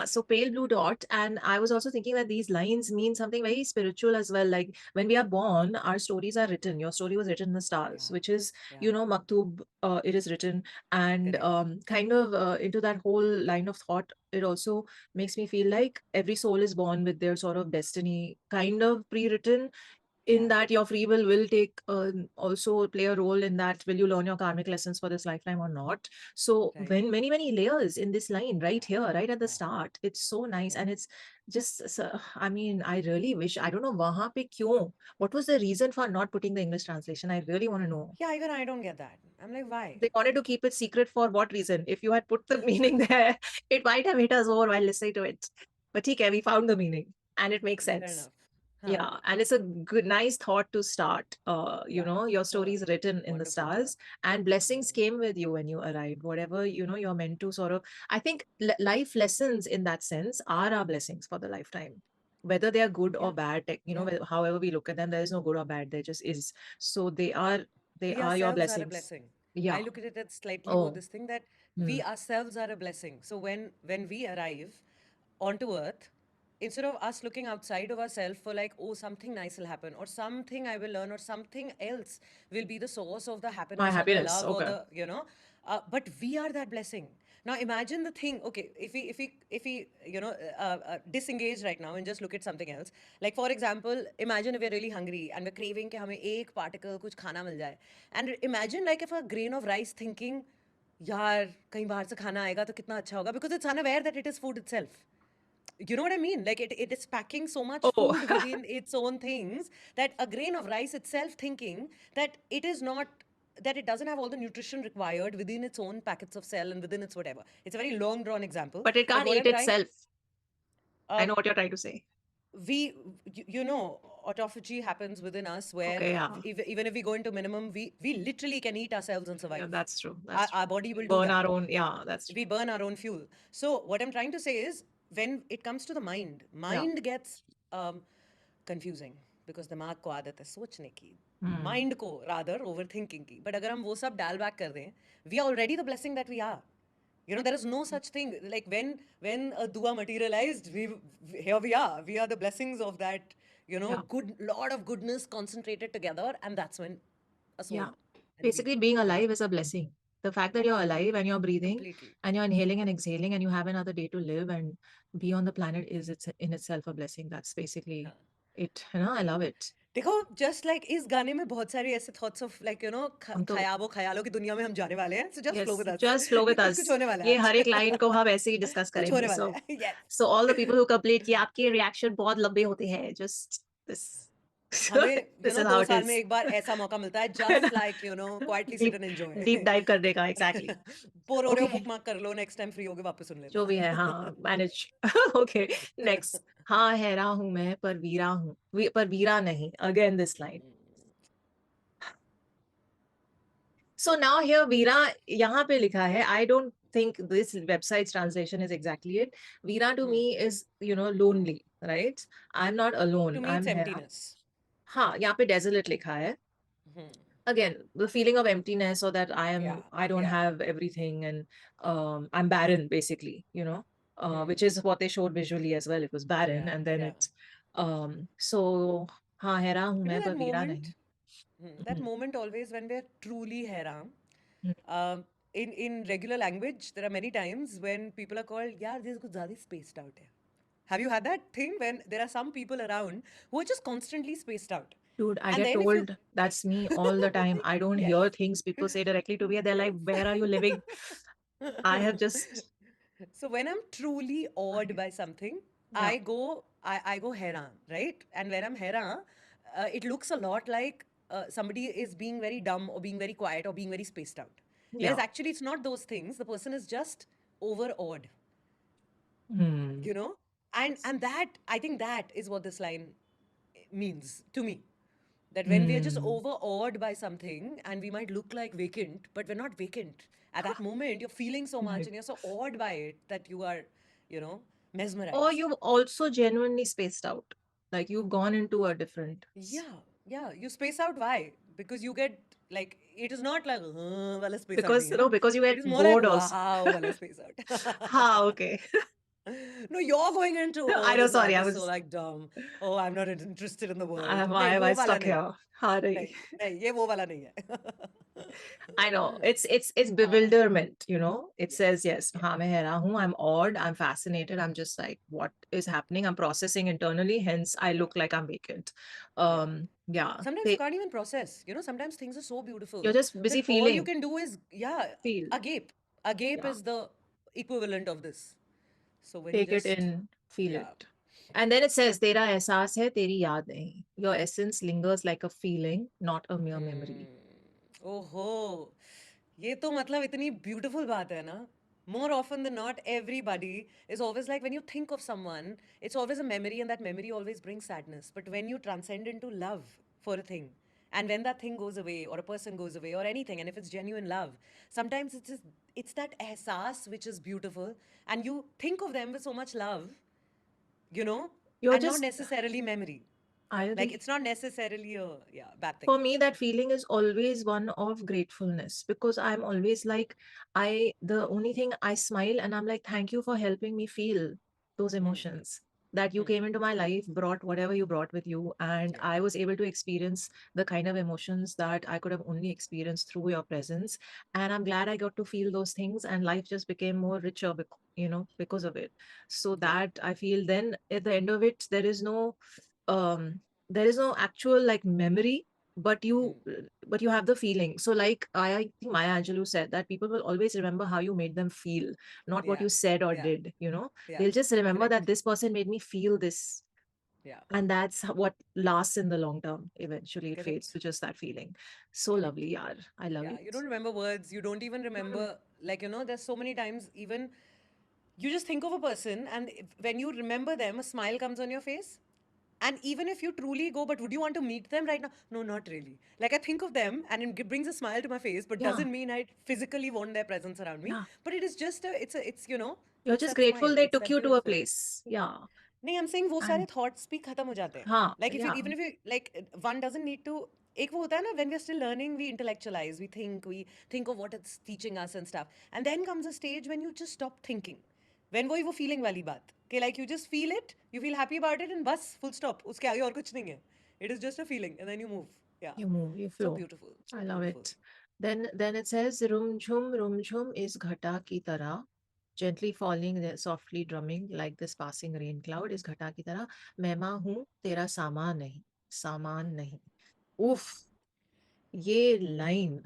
so pale blue dot, and I was also thinking that these lines mean something very spiritual as well. Like when we are born, our stories are written. Your story was written in the stars, Yeah. which is Yeah. Maktub. It is written, and Correct. kind of into that whole line of thought. It also makes me feel like every soul is born with their sort of destiny, kind of pre-written in Yeah. that your free will take also play a role in that will you learn your karmic lessons for this lifetime or not. So Right. when many layers in this line right here, right at the Yeah. start, it's so nice. Yeah. And it's just I mean, I really wish, I don't know wahan pe kyun, what was the reason for not putting the English translation? I really want to know. Yeah, even I don't get that. I'm like, why? They wanted to keep it secret for what reason? If you had put the meaning there, it might have hit us over while listening to it. But okay, we found the meaning and it makes Fair sense. enough. Huh. Yeah, and it's a good, nice thought to start. Yeah. Your It's story a is written in the wonderful thought. stars, and blessings came with you when you arrived. Whatever you're meant to sort of. I think life lessons in that sense are our blessings for the lifetime, whether they are good Yeah. or bad. Yeah. However we look at them, there is no good or bad. There just is. So they We are your ourselves are a blessings. blessing. I Yeah. look at it as slightly more Oh. this thing that Hmm. we ourselves are a blessing. So when we arrive onto Earth, instead of us looking outside of ourselves for like, oh, something nice will happen, or something I will learn, or something else will be the source of the My happiness or the happiness. love or Okay. but we are that blessing. Now imagine the thing. Okay, if we disengage right now and just look at something else. Like for example, imagine if we're really hungry and we're craving कि हमें एक particle कुछ खाना मिल जाए. And imagine like if a grain of rice thinking, यार कहीं बाहर से खाना आएगा तो कितना अच्छा होगा, because it's unaware that it is food itself. You know what I mean? Like it is packing so much Oh. food within its own things that a grain of rice itself thinking that it is not, that it doesn't have all the nutrition required within its own packets of cell and within its whatever. It's a very long drawn example. But it can't what eat I'm trying, itself. I know what you're trying to say. Autophagy happens within us where Okay, yeah. even if we go into minimum, we literally can eat ourselves and survive. Yeah, that's true. Our body will do burn that. our own. Yeah, that's true. We burn our own fuel. So what I'm trying to say is, when it comes to the mind gets confusing because दिमाग को आदत है सोचने की, mind को rather overthinking की. But अगर हम वो सब डाल back कर दें, we are already the blessing that we are. There is no such thing. Like when a dua materialized, here we are. We are the blessings of that, good lot of goodness concentrated together, and that's when a soul. Yeah. and we- Basically, being alive is a blessing. The fact that you're alive and you're breathing Completely. and you're inhaling and exhaling and you have another day to live and be on the planet is in itself a blessing. That's basically it. I love it. देखो just like इस गाने में बहुत सारे ऐसे thoughts of like हम तो- ख्यालों की दुनिया में हम जाने वाले हैं, so just Yes, flow with us. just flow with कुछ us. कुछ होने वाला ये है हर आज. एक लाइन को हम ऐसे ही डिस्कस कुछ करेंगे. होने वाला So, है. Yes. so all the people who complain कि आपके reaction बहुत लंबे होते हैं, just this हमें This is 2 how it साल में is. एक बार ऐसा मौका मिलता है, है just ना? like quietly sit deep and enjoy. Deep dive करने का एग्जैक्टली. बोर हो रहे हो, ओके, बुकमार्क कर लो, नेक्स्ट टाइम फ्री होगे वापस सुन जो भी लेना. है, हाँ, मैनेज. Okay, next. हाँ, हैरा हूं मैं पर वीरा हूँ, पर वीरा नहीं. Again this line. So now here Veera यहाँ पे लिखा है. I don't think this website's translation is exactly it. Veera to me is, lonely, right? I'm not alone. To me, I'm it's Hera. emptiness. हाँ, यहाँ पे desolate लिखा है. Again, the feeling of emptiness, or that Yeah, I don't yeah. have everything, and I'm barren basically, which is what they showed visually as well. It was barren, Yeah, and then yeah. it's so हाँ, हैरा हूँ You know मैं पर that Veera moment? नहीं. That moment always when we're truly Hairam. Hmm. In regular language, there are many times when people are called, yeah, this is कुछ ज़्यादा spaced out है. Have you had that thing when there are some people around who are just constantly spaced out? Dude, I And get then if you told that's me all the time. I don't yes. hear things people say directly to me. They're like, where are you living? I have just. So when I'm truly awed by something, Yeah. I go Hera, right? And when I'm Hera, it looks a lot like somebody is being very dumb or being very quiet or being very spaced out. Whereas Yeah. actually it's not those things. The person is just overawed, Hmm. you know? And that, I think that is what this line means to me. That when we are just Hmm. overawed by something and we might look like vacant, but we're not vacant. At that moment, you're feeling so much Right. and you're so awed by it that you are, mesmerized. Or you've also genuinely spaced out. Like you've gone into a different. Yeah. You space out. Why? Because you get like, it is not like, wala space out Because, nahi hai. because you It get is more like, bored also. wow, wala space out. Ha, okay. No, you're going into, I oh, know, this sorry, life I is so was. like dumb. Oh, I'm not interested in the world. Why नहीं, am वो I वाला stuck नहीं. here? हाँ, नहीं. नहीं, नहीं, ये वो वाला नहीं है. I know. It's bewilderment, It says, yes, हाँ, मैं हैरान हूँ, I'm awed, I'm fascinated, I'm just like, what is happening? I'm processing internally, hence I look like I'm vacant. Yeah. Sometimes you can't even process. Sometimes things are so beautiful You're just busy that all you feeling. can do is, Feel. agape. Agape Yeah. is the equivalent of this. So when Take you it just, in, feel yeah. it. And then it says, तेरा एहसास है, तेरी याद नहीं. Your essence lingers like a feeling, not a mere memory. ओहो, ये तो मतलब इतनी beautiful बात है ना. More often than not, everybody is always like, when you think of someone, it's always a memory, and that memory always brings sadness. But when you transcend into love for a thing, and when that thing goes away, or a person goes away, or anything, and if it's genuine love, sometimes it's that ehsas which is beautiful, and you think of them with so much love, You're and not just, necessarily memory. I Like, agree. it's not necessarily a bad thing. For me, that feeling is always one of gratefulness, because I'm always like, the only thing I smile and I'm like, thank you for helping me feel those emotions. That you came into my life, brought whatever you brought with you, and I was able to experience the kind of emotions that I could have only experienced through your presence. And I'm glad I got to feel those things, and life just became more richer, because of it. So that I feel, then at the end of it, um there is no actual like memory, but you have the feeling. So like I think Maya Angelou said that people will always remember how you made them feel, not what Yeah, you said or yeah, did. yeah. They'll just remember that Correct. this person made me feel this, Yeah. and that's what lasts in the long term. Eventually it fades Correct. to just that feeling. So Correct. lovely, yaar. I love Yeah, it. you don't remember words. You don't even remember, like, there's so many times, even you just think of a person, and when you remember them, a smile comes on your face. And even if you truly go, but would you want to meet them right now? No, not really. Like, I think of them and it brings a smile to my face, but Yeah, doesn't mean I physically want their presence around me. yeah. But it is just You're it's just that smile. grateful they It's took that you to a beautiful. place. Yeah. नहीं, I'm saying वो सारे And thoughts भी खत्म हो जाते हैं. हाँ, Like, yeah. even if you, like, one doesn't need to, एक वो होता है ना, when we're still learning, we intellectualize, we think of what it's teaching us and stuff. And then comes a stage when you just stop thinking. When वही वो feeling वाली बात, कि like you just feel it, you feel happy about it, and बस, full stop. उसके आगे और कुछ नहीं है. It is just a feeling, and then you move. Yeah. You move, you So flow. beautiful. So I love beautiful. it. Then it says, rum jhum is ghata ki tarah, gently falling, softly drumming like this passing rain cloud is ghata ki tarah. मैं हूँ तेरा सामान नहीं. उफ, ये line,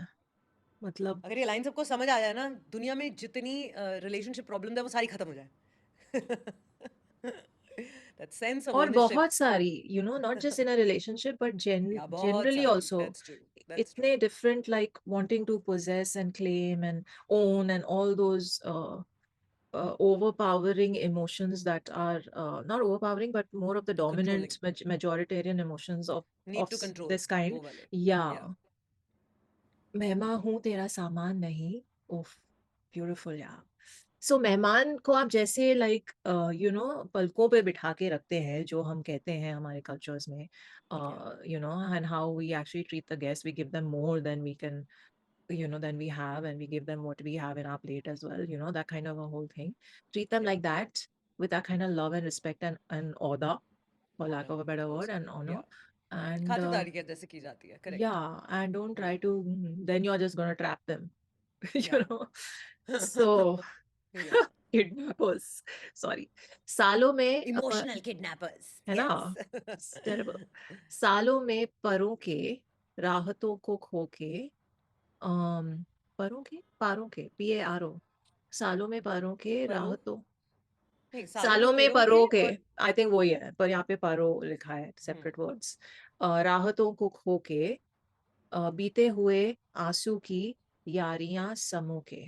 मतलब अगर ये लाइन सबको समझ आ जाए ना, दुनिया में जितनी रिलेशनशिप प्रॉब्लम है वो सारी खत्म हो जाए. that sense of और ownership. बहुत सारी, you know, not just in a relationship, but Yeah, बहुत generally सारी. also, That's true. That's true. इतने different, like wanting to possess and claim and own and all those overpowering emotions that are not overpowering, but more of the Controlling. dominant majoritarian emotions Need of to control. this kind. वो वाले. Yeah, Yeah. मेहमान हूँ तेरा सामान नहीं. Oof, beautiful, yeah. सो मेहमान को आप जैसे लाइक यू नो पलकों पे बिठा के रखते हैं, जो हम कहते हैं हमारे कल्चर्स में, you know, and how we actually treat the guest, we give them more than we can, you know, than we have, and we give them what we have in our plate as well, you know, that kind of a whole thing. Treat them Yeah. like that, with that kind of love and respect and order, for lack of a better word, and honor. Yeah. And खातिरदारी के जैसे की जाती है. Correct. yeah, and don't try to, then you're just gonna trap them. you Yeah. know. So Yeah. kidnappers, sorry. सालों में Emotional kidnappers. है ना, Yes. terrible. सालों में परों के राहतों को खो के, परों के पारों के PARO, सालों में परों के परो? राहतों, नहीं, सालों में पेरों परों के के, और आई थिंक वही है, पर यहाँ पे पारो लिखा है, सेपरेट वर्ड्स. राहतों को खो के, बीते हुए आंसू की यारियां समो के,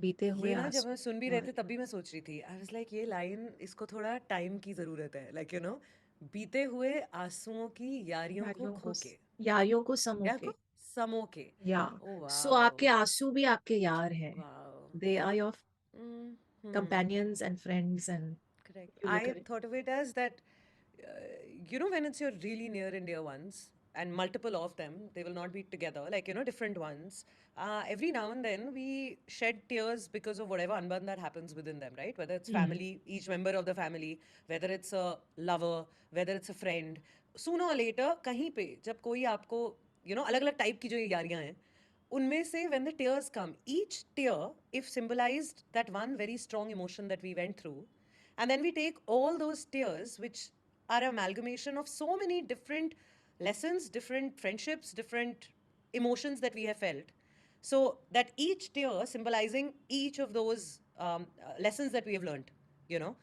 बीते हुए ये ना जब आंसू. मैं सुन भी रहे थे तब भी मैं सोच रही थी, आई वाज लाइक ये लाइन, इसको थोड़ा टाइम की जरूरत है, लाइक यू नो, बीते हुए आंसुओं की यारियों को खो के, यारियों को समो या के. को समो के. या ओ सो वाओ. आपके आंसू भी आपके यार हैं. Wow. They are your hmm. companions and friends, and Correct. you look I at it. thought of it as that, you know, when it's your really near and dear ones, and multiple of them, they will not be together, like, you know, different ones. Every now and then we shed tears because of whatever unband that happens within them, right? Whether it's family, each member of the family, whether it's a lover, whether it's a friend. Sooner or later, कहीं पे जब कोई आपको, you know, अलग-अलग type की जो ये यारियां हैं, उनमें से when the tears come, each tear, if symbolized that one very strong emotion that we went through, and then we take all those tears, which are amalgamation of so many different lessons, different friendships, different emotions that we have felt. So that each tear symbolizing each of those lessons that we have learned, you know.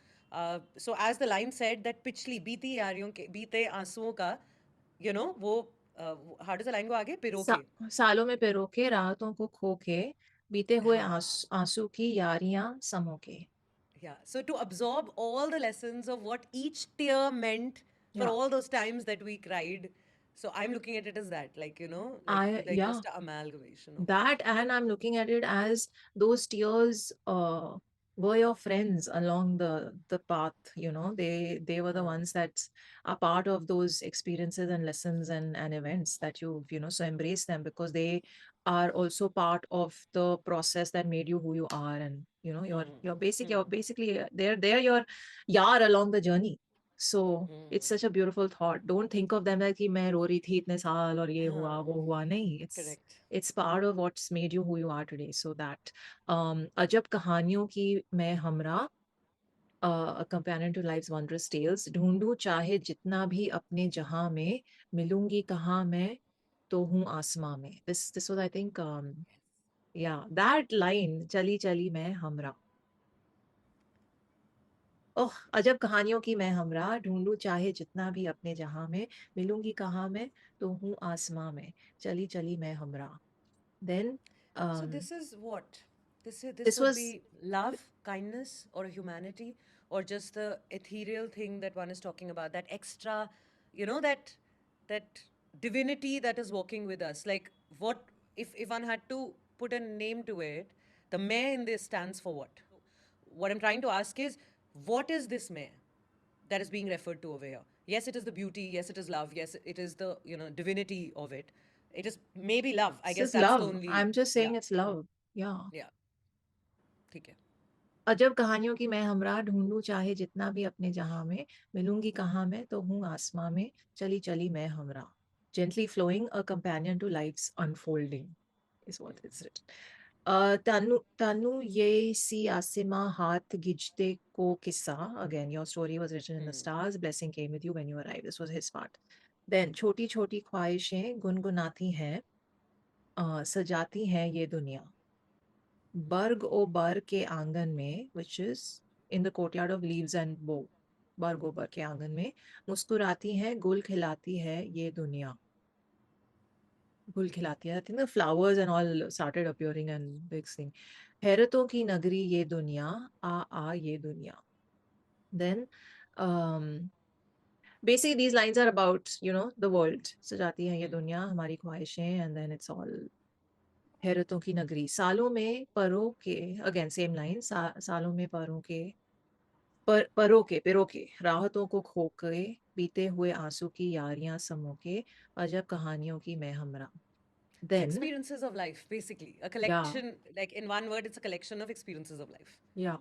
So as the line said, that पिछली बीती यारियों के बीते आंसुओं का, you know, वो how does the line go आगे? पिरो के. सालों में पिरो के राहतों को खो के, बीते हुए हाँ. आंसू की यारियां समो के. Yeah. So to absorb all the lessons of what each tear meant for Yeah. all those times that we cried. So I'm looking at it as that, like, you know, like Yeah, just an amalgamation of that, and I'm looking at it as those tears were your friends along the path, you know. They were the ones that are part of those experiences and lessons and events that you know, so embrace them, because they are also part of the process that made you who you are. And you know, you're basically they're your yar along the journey. So it's such a beautiful thought. Don't think of them like कि मैं रो रही थी इतने साल और ये हुआ वो हुआ. नहीं, correct. it's part of what's made you who you are today. So that अजब कहानियों की मैं हमरा, a companion to life's wondrous tales, ढूंढूं चाहे जितना भी अपने जहां में, मिलूंगी कहाँ मैं तो हूँ आसमां में. This was, I think, yeah, that line, चली चली मैं हमरा. ओह, अजब कहानियों की मैं हमरा, ढूंढूं चाहे जितना भी अपने जहां में, मिलूंगी कहाँ मैं तो हूँ आसमां में, चली चली मैं हमरा. Then So this is what? This this would was be love, kindness, or humanity, or just the ethereal thing that one is talking about, that extra, you know, that divinity that is walking with us. Like what if one had to put a name to it, the May in this stands for what? What I'm trying to ask is, what is this May that is being referred to over here? Yes, it is the beauty. Yes, it is love. Yes, it is the, you know, divinity of it. It is maybe love. I this guess is that's the love. only. I'm just saying Yeah. it's love. Yeah. Yeah. ठीक है. अजब कहानियों की मैं हमरा, ढूंढूं चाहे जितना भी अपने जहां में, मिलूंगी कहाँ मैं तो हूँ आसमां में, चली चली मैं हमरा. Gently flowing, a companion to life's unfolding is what it's written. तनु ये सी आसिमा हाथ गिजते को किस्सा. Again, your story was written in the stars. Blessing came with you when you arrived. This was his part. Then छोटी छोटी ख्वाहिशें गुनगुनाती हैं, सजाती हैं ये दुनिया. बर्ग ओ बर के आंगन में, which is in the courtyard of leaves and bow, बारगोबर के आंगन में मुस्कुराती है, गुल खिलाती है ये दुनिया. गुल खिलाती है. I think the flowers and all started appearing and big thing. हैरतों की नगरी ये दुनिया, आ ये दुनिया. Then, basically these lines are about, you know, the world. सजाती है ये दुनिया हमारी ख्वाहिशें, and then it's all हैरतों की नगरी. सालों में परों के, again same line, सालों में परों के, पिरो के राहतों को खो के, बीते हुए आंसू की यारियां समो के, अजब कहानियों की मैं हमरा. So Then, experiences of life, basically. A yeah, collection, like in one word, it's a collection of experiences of life. yeah.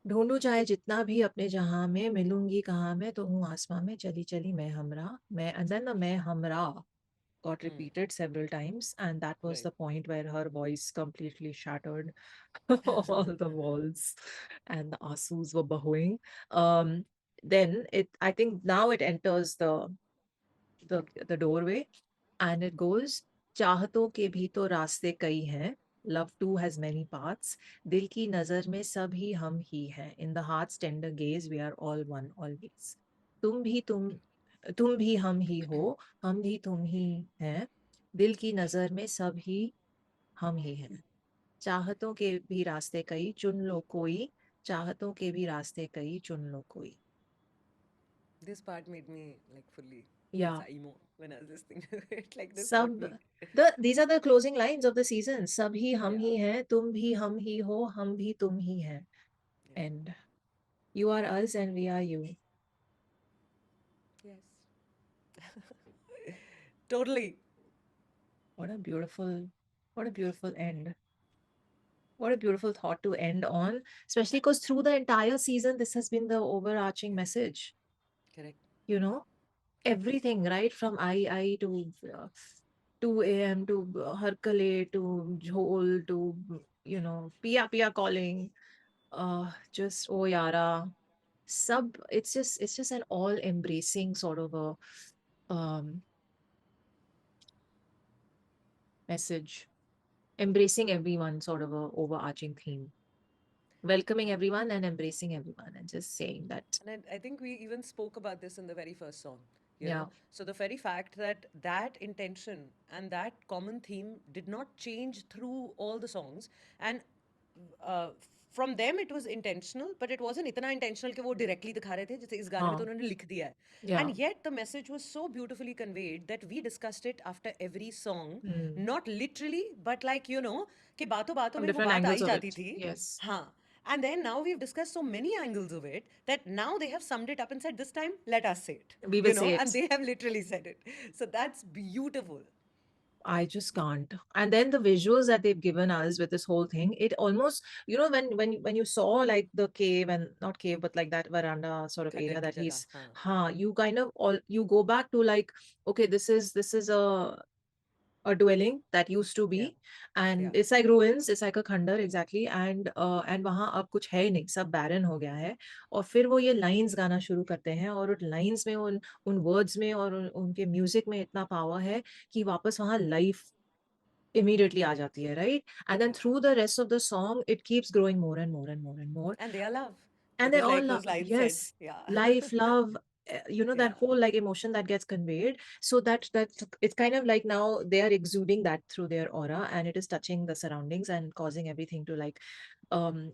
ढूंढूं चाहे जितना भी अपने जहां में, मिलूंगी कहाँ मैं, तो हूँ आसमां में, चली चली मैं हमरा. मैं, and then the मैं हमरा got repeated several times, and that was Right. the point where her voice completely shattered all the walls and the asus were bowing. Then I think now it enters the doorway, and it goes, चाहतों के भी तो रास्ते कई हैं, love too has many paths, दिल की नजर में सब ही हम ही हैं, in the heart's tender gaze we are all one always. तुम भी हम ही हो, हम भी तुम ही हैं, दिल की नजर में सब ही हम ही हैं. चाहतों के भी रास्ते कई, चुन लो कोई, चाहतों के भी रास्ते कई, चुन लो कोई. This part made me like fully Yeah. emo when I was listening to it. Like this got सब me. these are the closing lines of the season. सब ही हम Yeah. ही हैं, तुम भी हम ही हो, हम भी तुम ही हैं. Yeah. And you are us and we are you. Yes. Totally. What a beautiful end. What a beautiful thought to end on, especially because through the entire season, this has been the overarching message. Correct. You know, everything, right? From I to 2 a.m. to Harkale to Jhol to, you know, Pia Pia calling, just Oh Yara. It's just an all embracing sort of a message, embracing everyone, sort of a overarching theme, welcoming everyone and embracing everyone, and just saying that, And I think we even spoke about this in the very first song. You yeah, know, so the very fact that that intention and that common theme did not change through all the songs, and uh, from them it was intentional, but it wasn't इतना intentional कि वो directly दिखा रहे थे जैसे इस गाने में तो उन्होंने लिख दिया है. yeah, And yet the message was so beautifully conveyed that we discussed it after every song, not literally, but like you know कि बातों बातों from में वो different बात angles आई of जाती it. थी. Yes, हाँ. And then now we've discussed so many angles of it that now they have summed it up and said, this time, let us say it. we will You know, say and it. they have literally said it. So that's beautiful. I just can't. And then the visuals that they've given us with this whole thing, it almost, you know, when you saw like the cave, and not cave, but like that veranda sort of area Khander ki that jagah, he's, हाँ. you kind of all you go back to like, okay, this is a dwelling that used to Yeah, be, and yeah. it's like ruins, it's like a खंडर exactly, and वहां अब कुछ है ही नहीं, सब barren हो गया है. और फिर वो ये lines गाना शुरू करते हैं, और उन lines में उन words में और उनके music में इतना power है कि वापस वहां life immediately आ जाती है, right? And then through the rest of the song, it keeps growing more and more and more and more. And they are love. And they Because all like love, those lines said, yes, yeah. life, love, you know, that Yeah, whole like emotion that gets conveyed. So that it's kind of like now they are exuding that through their aura, and it is touching the surroundings and causing everything to like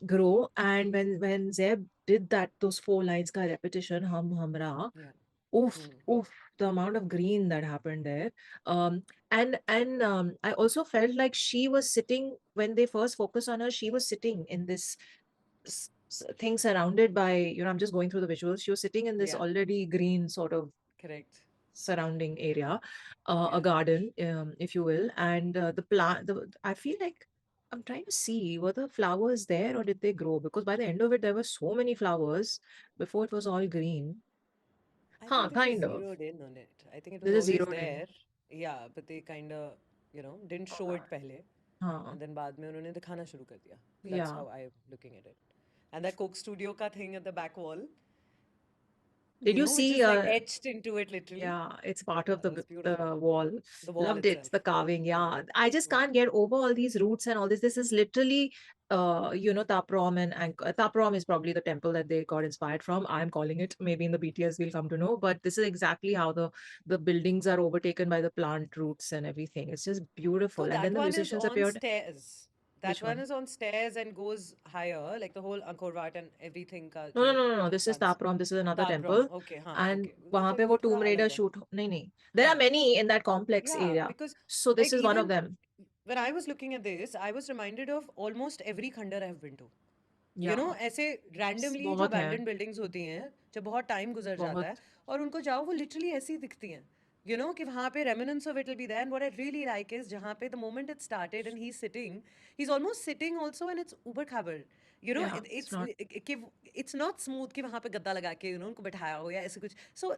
grow. And when Zeb did that, those 4 lines ka repetition, hum hamra, yeah. oof, oof, the amount of green that happened there. And I also felt like she was sitting, when they first focus on her, she was sitting in this thing surrounded by, you know, I'm just going through the visuals, she was sitting in this Yeah, already green sort of correct. surrounding area, a Yeah. garden, if you will, and the plant, I feel like I'm trying to see, were the flowers there or did they grow? Because by the end of it, there were so many flowers before it was all green. I Huh, think they just kind of. zeroed in on it. I think it was They just always zeroed in. there. Yeah, but they kind of, you know, didn't show it pehle. Huh. And then बाद में उन्होंने दिखाना शुरू कर दिया. That's Yeah. how I'm looking at it. And that Coke Studio ka thing at the back wall, Did you which see? is like etched into it literally. Yeah, it's part of It was the beautiful. wall. The wall Loved it, itself. the carving. Yeah, Mm, I just mm. can't get over all these roots and all this. This is literally, Taprom and Taprom is probably the temple that they got inspired from. I'm calling it. Maybe in the BTS we'll come to know, but this is exactly how the buildings are overtaken by the plant roots and everything. It's just beautiful. So And then that the one is musicians on appeared. stairs. That Which one one? is on stairs and goes higher, like the whole Angkor Wat and everything का No, no, जो no, no, no. This is dance. Taprom. This is another Taprom. temple. Okay, हाँ, And okay. वहां पे फिर वो वो थोड़ा Tomb Raider अलग है. shoot. नहीं, नहीं. There are हाँ. many in that complex Yeah, area. because So this like is one of even them. when I was looking at this, I was reminded of almost every खंडर I have been to. You know, Yeah. ऐसे randomly जो बहुत है abandoned buildings होती हैं, जब बहुत time गुजर जाता है बहुत और उनको जाओ वो literally ऐसी ही दिखती हैं. You know, कि वहाँ पे remnants of it will be there. And what I really like is जहाँ पे the moment it started and he's sitting, he's almost sitting also and it's uber covered. You know, yeah it's not कि it's not smooth कि वहाँ पे गद्दा लगा के you know उनको बैठाया हो या ऐसे कुछ. So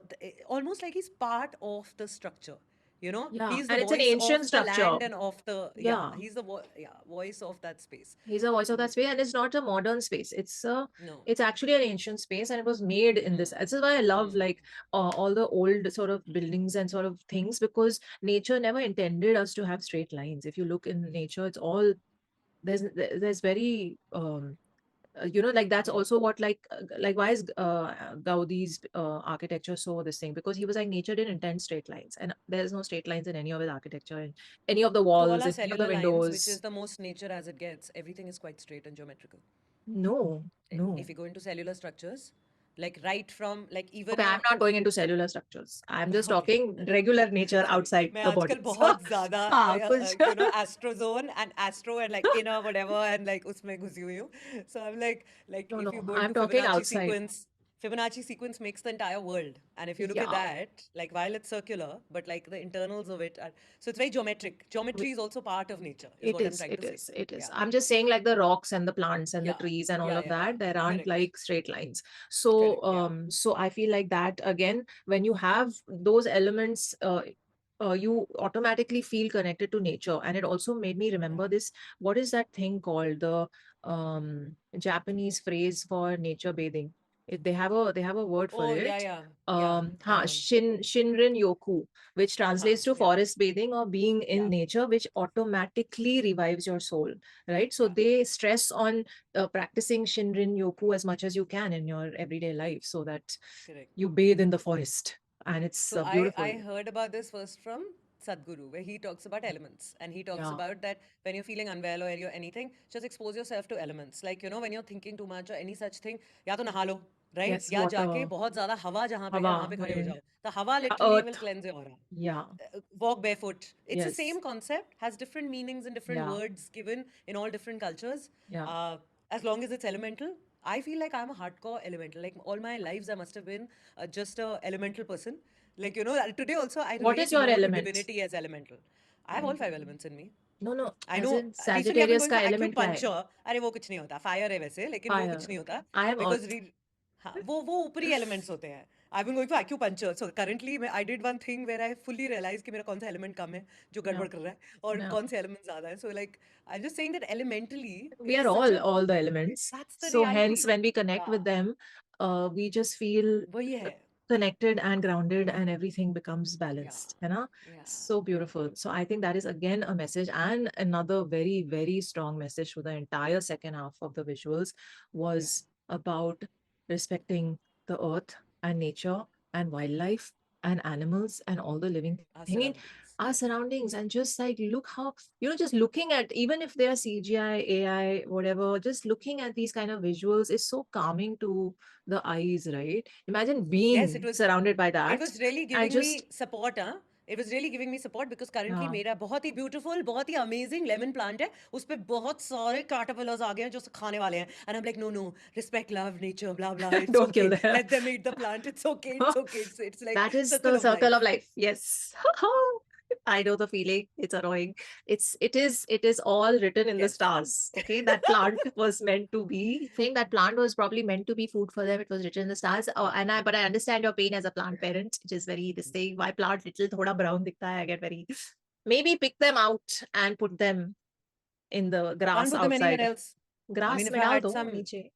almost like he's part of the structure. You know, yeah he's the and it's an voice ancient of the structure land and of the yeah he's the voice of that space. he's a voice of that space and it's not a modern space No. it's actually an ancient space and it was made in this is why I love like all the old sort of buildings and sort of things because nature never intended us to have straight lines if you look in nature it's all there's very like that's also what like why is Gaudi's architecture so this thing because he was like nature didn't intend straight lines and there's no straight lines in any of his architecture in any of the To all walls our in any of the cellular lines, which is windows the most nature as it gets, everything is quite straight and geometrical. no no If you go into cellular structures, like right from like even okay I'm a not going into cellular structures I'm just okay. talking regular nature Sorry, outside मैं the body आजकल so बहुत ज़्यादा हाँ कुछ you know astrozone and astro and like inner whatever and like उसमें घुसी हुई हूँ. So I'm like no if you no go I'm into talking outside Fibonacci sequence makes the entire world. And if you look at yeah that, like while it's circular, but like the internals of it are so it's very geometric. Geometry is also part of nature, is It what I'm is, trying it to say. is, it is. Yeah. I'm just saying, like the rocks and the plants and the Yeah. trees and all of Yeah. that, there aren't Correct. like straight lines. So, Correct. Yeah. so I feel like that again, when you have those elements, you automatically feel connected to nature. And it also made me Yeah. remember this. What is that thing called? The Japanese phrase for nature bathing. They have a word for Oh, yeah, it. yeah. Yeah. Shinrin Yoku, which translates to Yeah. forest bathing or being in Yeah. nature, which automatically revives your soul, right? So Yeah. they stress on practicing Shinrin Yoku as much as you can in your everyday life so that Correct. you bathe in the forest. And it's So beautiful. I heard about this first from Sadhguru, where he talks about elements. And he talks Yeah. about that when you're feeling unwell or you're anything, just expose yourself to elements. Like, you know, when you're thinking too much or any such thing, या तो नहा लो, right? Yes, या जाके water, बहुत ज़्यादा हवा जहाँ पे है वहाँ hava, पे खड़े हो wind, जाओ. The हवा yeah, literally will earth. cleanse your aura. Yeah. Walk barefoot. It's the Yes. same concept, has different meanings and different Yeah. words given in all different cultures. Yeah. As long as it's elemental, I feel like I'm a hardcore elemental. Like all my lives, I must have been just a elemental person. Like you know, today also I What is relate your more to element? divinity as elemental. I have all 5 elements in me. No, no. I As know. in Recently, I've been Sagittarius going का for element क्या है? acupuncture. अरे वो कुछ नहीं होता. Fire है वैसे, लेकिन वो कुछ Fire. नहीं होता. I am Because earth. हाँ, वो ऊपरी elements होते हैं. I've been going for acupuncture. So currently, I did one thing where I fully realized कि मेरा कौन सा element कम है, जो Yeah. गड़बड़ कर रहा है, और Yeah. कौन से element ज़्यादा है. So like, I'm just saying that elementally, We it are is such all the elements. that's the So hence, reality. when we connect Yeah, with them, we just feel वही है. connected and grounded and everything becomes Yeah, balanced, you know? yeah, So beautiful. So I think that is again a message and another very, very strong message for the entire second half of the visuals was about respecting the earth and nature and wildlife and animals and all the living our thing in surroundings. our surroundings and just like look how just looking at even if they're CGI, AI, whatever, just looking at these kind of visuals is so calming to the eyes, right? Imagine Yes, being surrounded by it that was really and giving just me support, huh? It was really giving me support because currently yeah, मेरा बहुत ही beautiful, बहुत ही amazing lemon plant है. उस पे बहुत सारे caterpillars आ गए हैं जो खाने वाले हैं. And I'm like, no, respect, love, nature, blah blah. It's don't okay. kill them. Let them eat the plant. It's okay. It's okay. It's like That is circle the of circle life. of life. Yes. I know the feeling. It's annoying. It is all written in the Yes. stars. Okay. That plant was meant to be. I think that plant was probably meant to be food for them. It was written in the stars. Oh, but I understand your pain as a plant parent, which is very this thing. Why plant little thoda brown dikta hai, I get very maybe pick them out and put them in the Can't grass put them anywhere outside. else. I Grass mean, if में I डाल had दो some नीचे.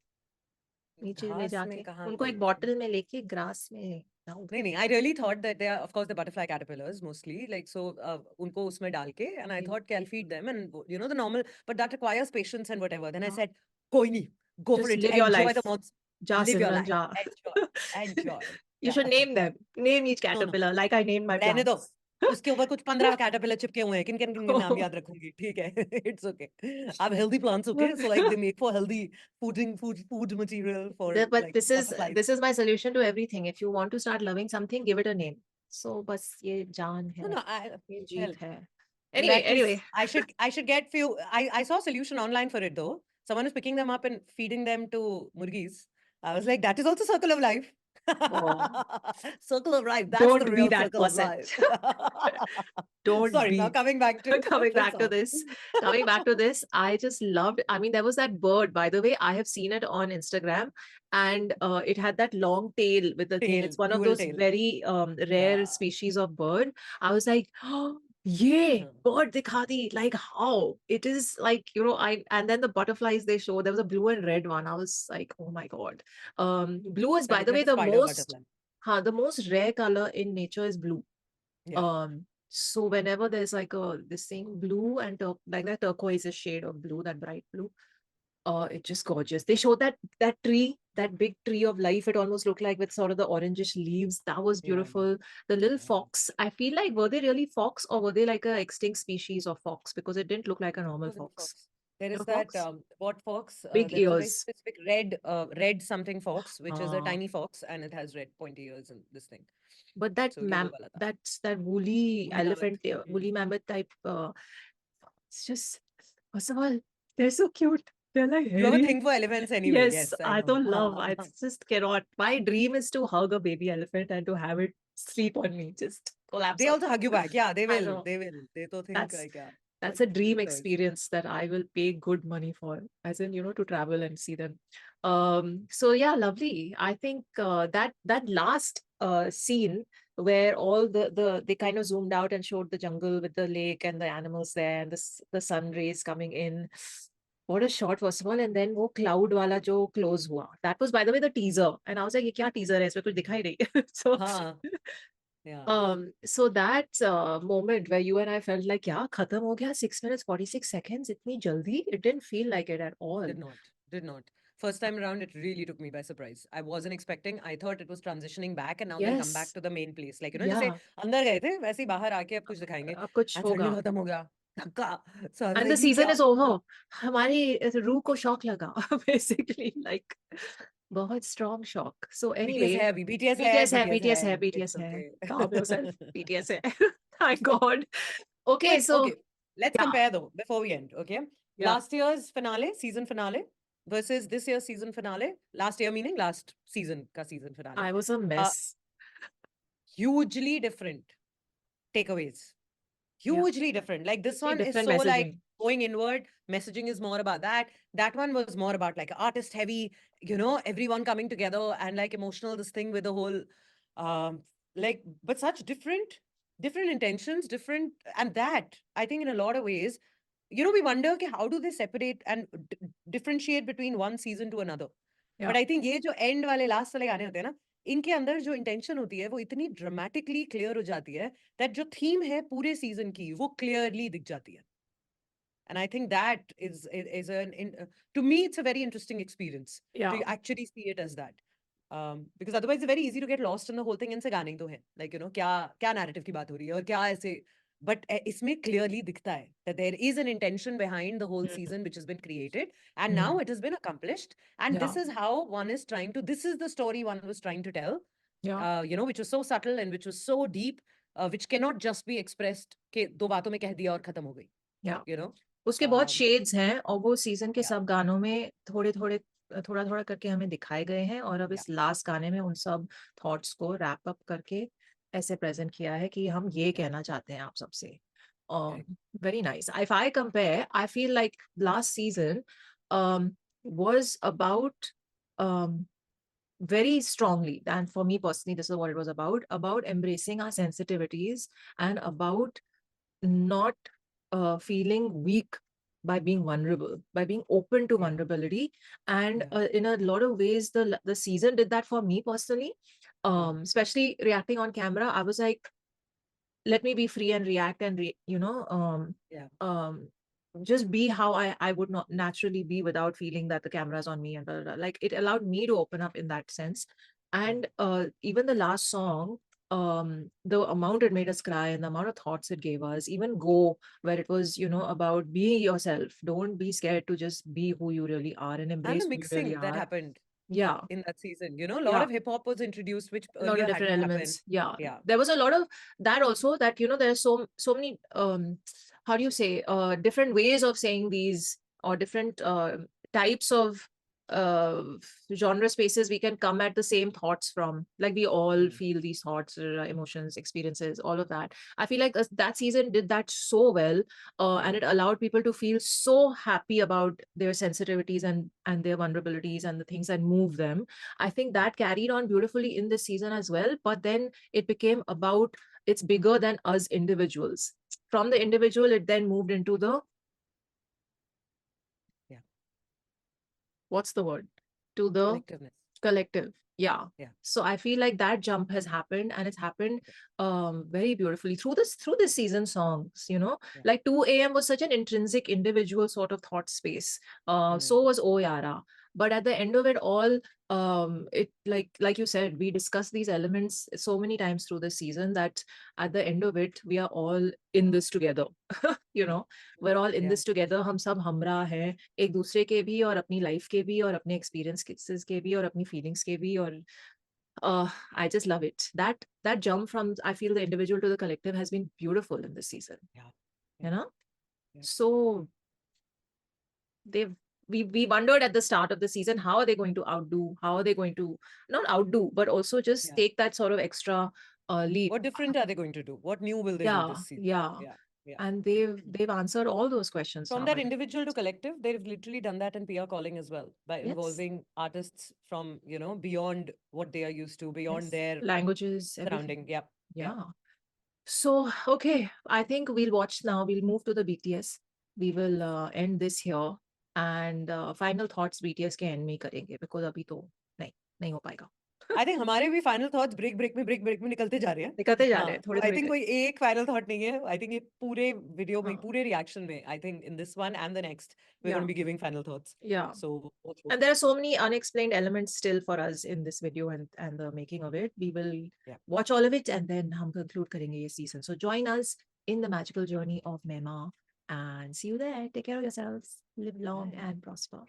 नीचे ले घास में जाके कहाँ उनको एक पे? बॉटल में लेके ग्रास में डाल दो। नहीं, I really thought that they are, of course, the butterfly caterpillars mostly. Like, so, unko usme डाल के, and I Yeah. thought, I'll feed them, and the normal, but that requires patience and whatever. Then I हाँ, said, koi nahi, go for just it, live your enjoy life. the months, Ja live your Simran life, ja. enjoy. You Yeah. should name them. Name each No, no, caterpillar like I named my रहने दो. plants. उसके ऊपर कुछ 15 caterpillar चिपके हुए हैं, किन किन किन नाम याद रखूंगी, ठीक है. It's okay. I have healthy plants, okay, so like they make for healthy food material for But like this butterflies. is my solution to everything. If you want to start loving something, give it a name. So बस ये जान No, है, no, ये well, जीत है. in Anyway, that case, anyway. I should get few. I saw a solution online for it though. Someone is picking them up and feeding them to murgis. I was like, that is also circle of life. Oh, Circle of life. That's the don't be real that circle of person. life. Don't Sorry. Now be. coming back to Coming the back to song. this, coming back to this, I just loved. I mean, there was that bird. By the way, I have seen it on Instagram, and it had that long tail with the thing. Tail, It's one of dual those tail. very rare Yeah. species of bird. I was like, oh, yeah, Huh. bird dikha di. Like how it is like I and then the butterflies they show. There was a blue and red one. I was like, oh my god. Blue is by the That's way a the spider most, butterfly. the most rare color in nature is blue. Yeah. So whenever there's like this thing blue and like that turquoise shade of blue, that bright blue, it's just gorgeous. They showed that tree, that big tree of life. It almost looked like with sort of the orangish leaves. That was Yeah. beautiful. The little Yeah. fox. I feel like were they really fox or were they like a extinct species of fox because it didn't look like a normal Wasn't a fox. fox. There is A that fox, what fox? big There is a very ears. specific red something fox, which is a Ah, tiny fox, and it has red pointy ears and this thing. but that So ये वो वाला था. that woolly Woolly mammoth. elephant, woolly mammoth type. It's just first of all, they're so cute. They're like You have a hairy. thing for elephants anyway. Yes, Yes, I I know. don't love. I just cannot. My dream is to hug a baby elephant and to have it sleep on me, just collapse They on also hug you back. Yeah, they I will. know. They will. They to think That's like, yeah. that's But a dream nice. experience that I will pay good money for, as in, to travel and see them. So yeah, lovely. I think that last scene where all they kind of zoomed out and showed the jungle with the lake and the animals there and the sun rays coming in. What a shot, first of all, and then वो cloud वाला जो close हुआ. That was, by the way, the teaser, and I was like, ये क्या teaser है? इसमें कुछ दिखाई नहीं. So Huh. Yeah. so that moment where you and I felt like, yeah, khatam ho gaya, 6 minutes, 46 seconds, itni jaldi, it didn't feel like it at all. Did not. Did not. First time around, it really took me by surprise. I wasn't expecting. I thought it was transitioning back, and now they'll come back Yes. to the main place. Like, जैसे Yeah. अंदर गए थे, वैसे ही बाहर आके अब कुछ दिखाएंगे. अब कुछ And suddenly होगा. खत्म हो गया. धक्का. So I was And the like, ये season क्या? is over. हमारी रूह को shock लगा, basically, like, बहुत strong shock. So BTS anyway, है अभी. BTS है. BTS है, BTS BTS है. है, BTS It's है. okay. Calm yourself, BTS है. Thank God. Okay, But, so okay, let's yeah, compare though before we end. Okay, yeah. last year's finale, season finale, versus this year's season finale. Last year meaning last season ka season finale. I was a mess. Hugely different takeaways. Yeah. Hugely different. Like this Totally one is different so like messaging. going inward. Messaging is more about that. That one was more about like artist heavy. Everyone coming together and like emotional. This thing with the whole, like, but such different intentions, different, and that I think in a lot of ways, we wonder okay, how do they separate and differentiate between one season to another. Yeah. But I think ये जो end वाले last वाले गाने होते हैं ना, इनके अंदर जो intention होती है वो इतनी dramatically clear हो जाती है that जो theme है पूरे season की वो clearly दिख जाती है. And I think that is to me it's a very interesting experience Yeah. to actually see it as that. Because otherwise it's very easy to get lost in the whole thing. इनसे गाने तो हैं, like क्या narrative की बात हो रही है और क्या ऐसे. But इसमें clearly दिखता है that there is an intention behind the whole season which has been created, and now it has been accomplished. And this Yeah. is how one is trying to. This is the story one was trying to tell. Yeah. Which was so subtle and which was so deep, which cannot just be expressed कि दो बातों में कह दिया और खत्म हो गई. Yeah. उसके बहुत शेड्स हैं और वो सीजन के yeah. सब गानों में थोड़ा करके हमें दिखाए गए हैं और अब इस लास्ट गाने में उन सब थॉट्स को रैप अप करके ऐसे प्रेजेंट किया है कि हम ये कहना चाहते हैं आप सबसे. Very nice. If I compare, I feel like last season was about very strongly, and for me personally, this is what it was about embracing our sensitivities and about not feeling weak by being vulnerable, by being open to Yeah. vulnerability. And Yeah. in a lot of ways, the season did that for me personally. Especially reacting on camera, I was like, let me be free and react and Yeah. just be how I would not naturally be without feeling that the camera's on me and blah, blah, blah. Like it allowed me to open up in that sense. Yeah. And even the last song, the amount it made us cry and the amount of thoughts it gave us, even Go, where it was, about being yourself. Don't be scared to just be who you really are and And the embrace who you really mixing that are. happened Yeah. in that season, you know, a lot Yeah. of hip hop was introduced, which A lot of earlier different hadn't happened. elements. Yeah. Yeah. There was a lot of that also, that there's so many how do you say, different ways of saying these, or different types of uh genre spaces we can come at the same thoughts from. Like we all feel these thoughts, emotions, experiences, all of that. I feel like that season did that so well, and it allowed people to feel so happy about their sensitivities and their vulnerabilities and the things that move them. I think that carried on beautifully in this season as well. But then it became about, it's bigger than us individuals. From the individual, it then moved into the, Yeah. what's the word? To the Collectiveness. collective. Yeah. Yeah. So I feel like that jump has happened, and it's happened very beautifully through this season songs, Yeah. like 2 a.m. was such an intrinsic individual sort of thought space. So was O Yara. But at the end of it all, it like you said, we discussed these elements so many times through the season that at the end of it, we are all in this together. We're all in Yeah. this together. हम सब हमरा हैं, एक दूसरे के भी और अपनी लाइफ के भी और अपने experiences के भी और अपनी feelings के भी, और I just love it. That jump from, I feel, the individual to the collective has been beautiful in this season. Yeah. You know, Yeah. so we wondered at the start of the season, how are they going to outdo? How are they going to not outdo, but also just Yeah. take that sort of extra leap? What different are they going to do? What new will they do Yeah, this season? yeah. Yeah. Yeah. And they've answered all those questions From now. that individual to collective, they've literally done that in PR calling as well, by Yes. involving artists from, beyond what they are used to, beyond Yes. their Languages, everything. surrounding. Yep. Yeah. So, okay, I think we'll watch now. We'll move to the BTS. We will end this here. And final thoughts BTS के end में ही करेंगे, because अभी तो नहीं हो पाएगा. I think हमारे भी final thoughts break में निकलते जा रहे हैं. निकलते जा रहे हाँ, हैं थोड़े I थोड़े think से. कोई एक final thought नहीं है. I think ये पूरे video में, हाँ. पूरे reaction में, I think in this one and the next, we're going to be giving final thoughts. Yeah. So, And there are so many unexplained elements still for us in this video and the making of it. We will watch all of it and then हम conclude करेंगे ये season. So join us in the magical journey of Mema and see you there. Take care of yourselves. Live long and prosper.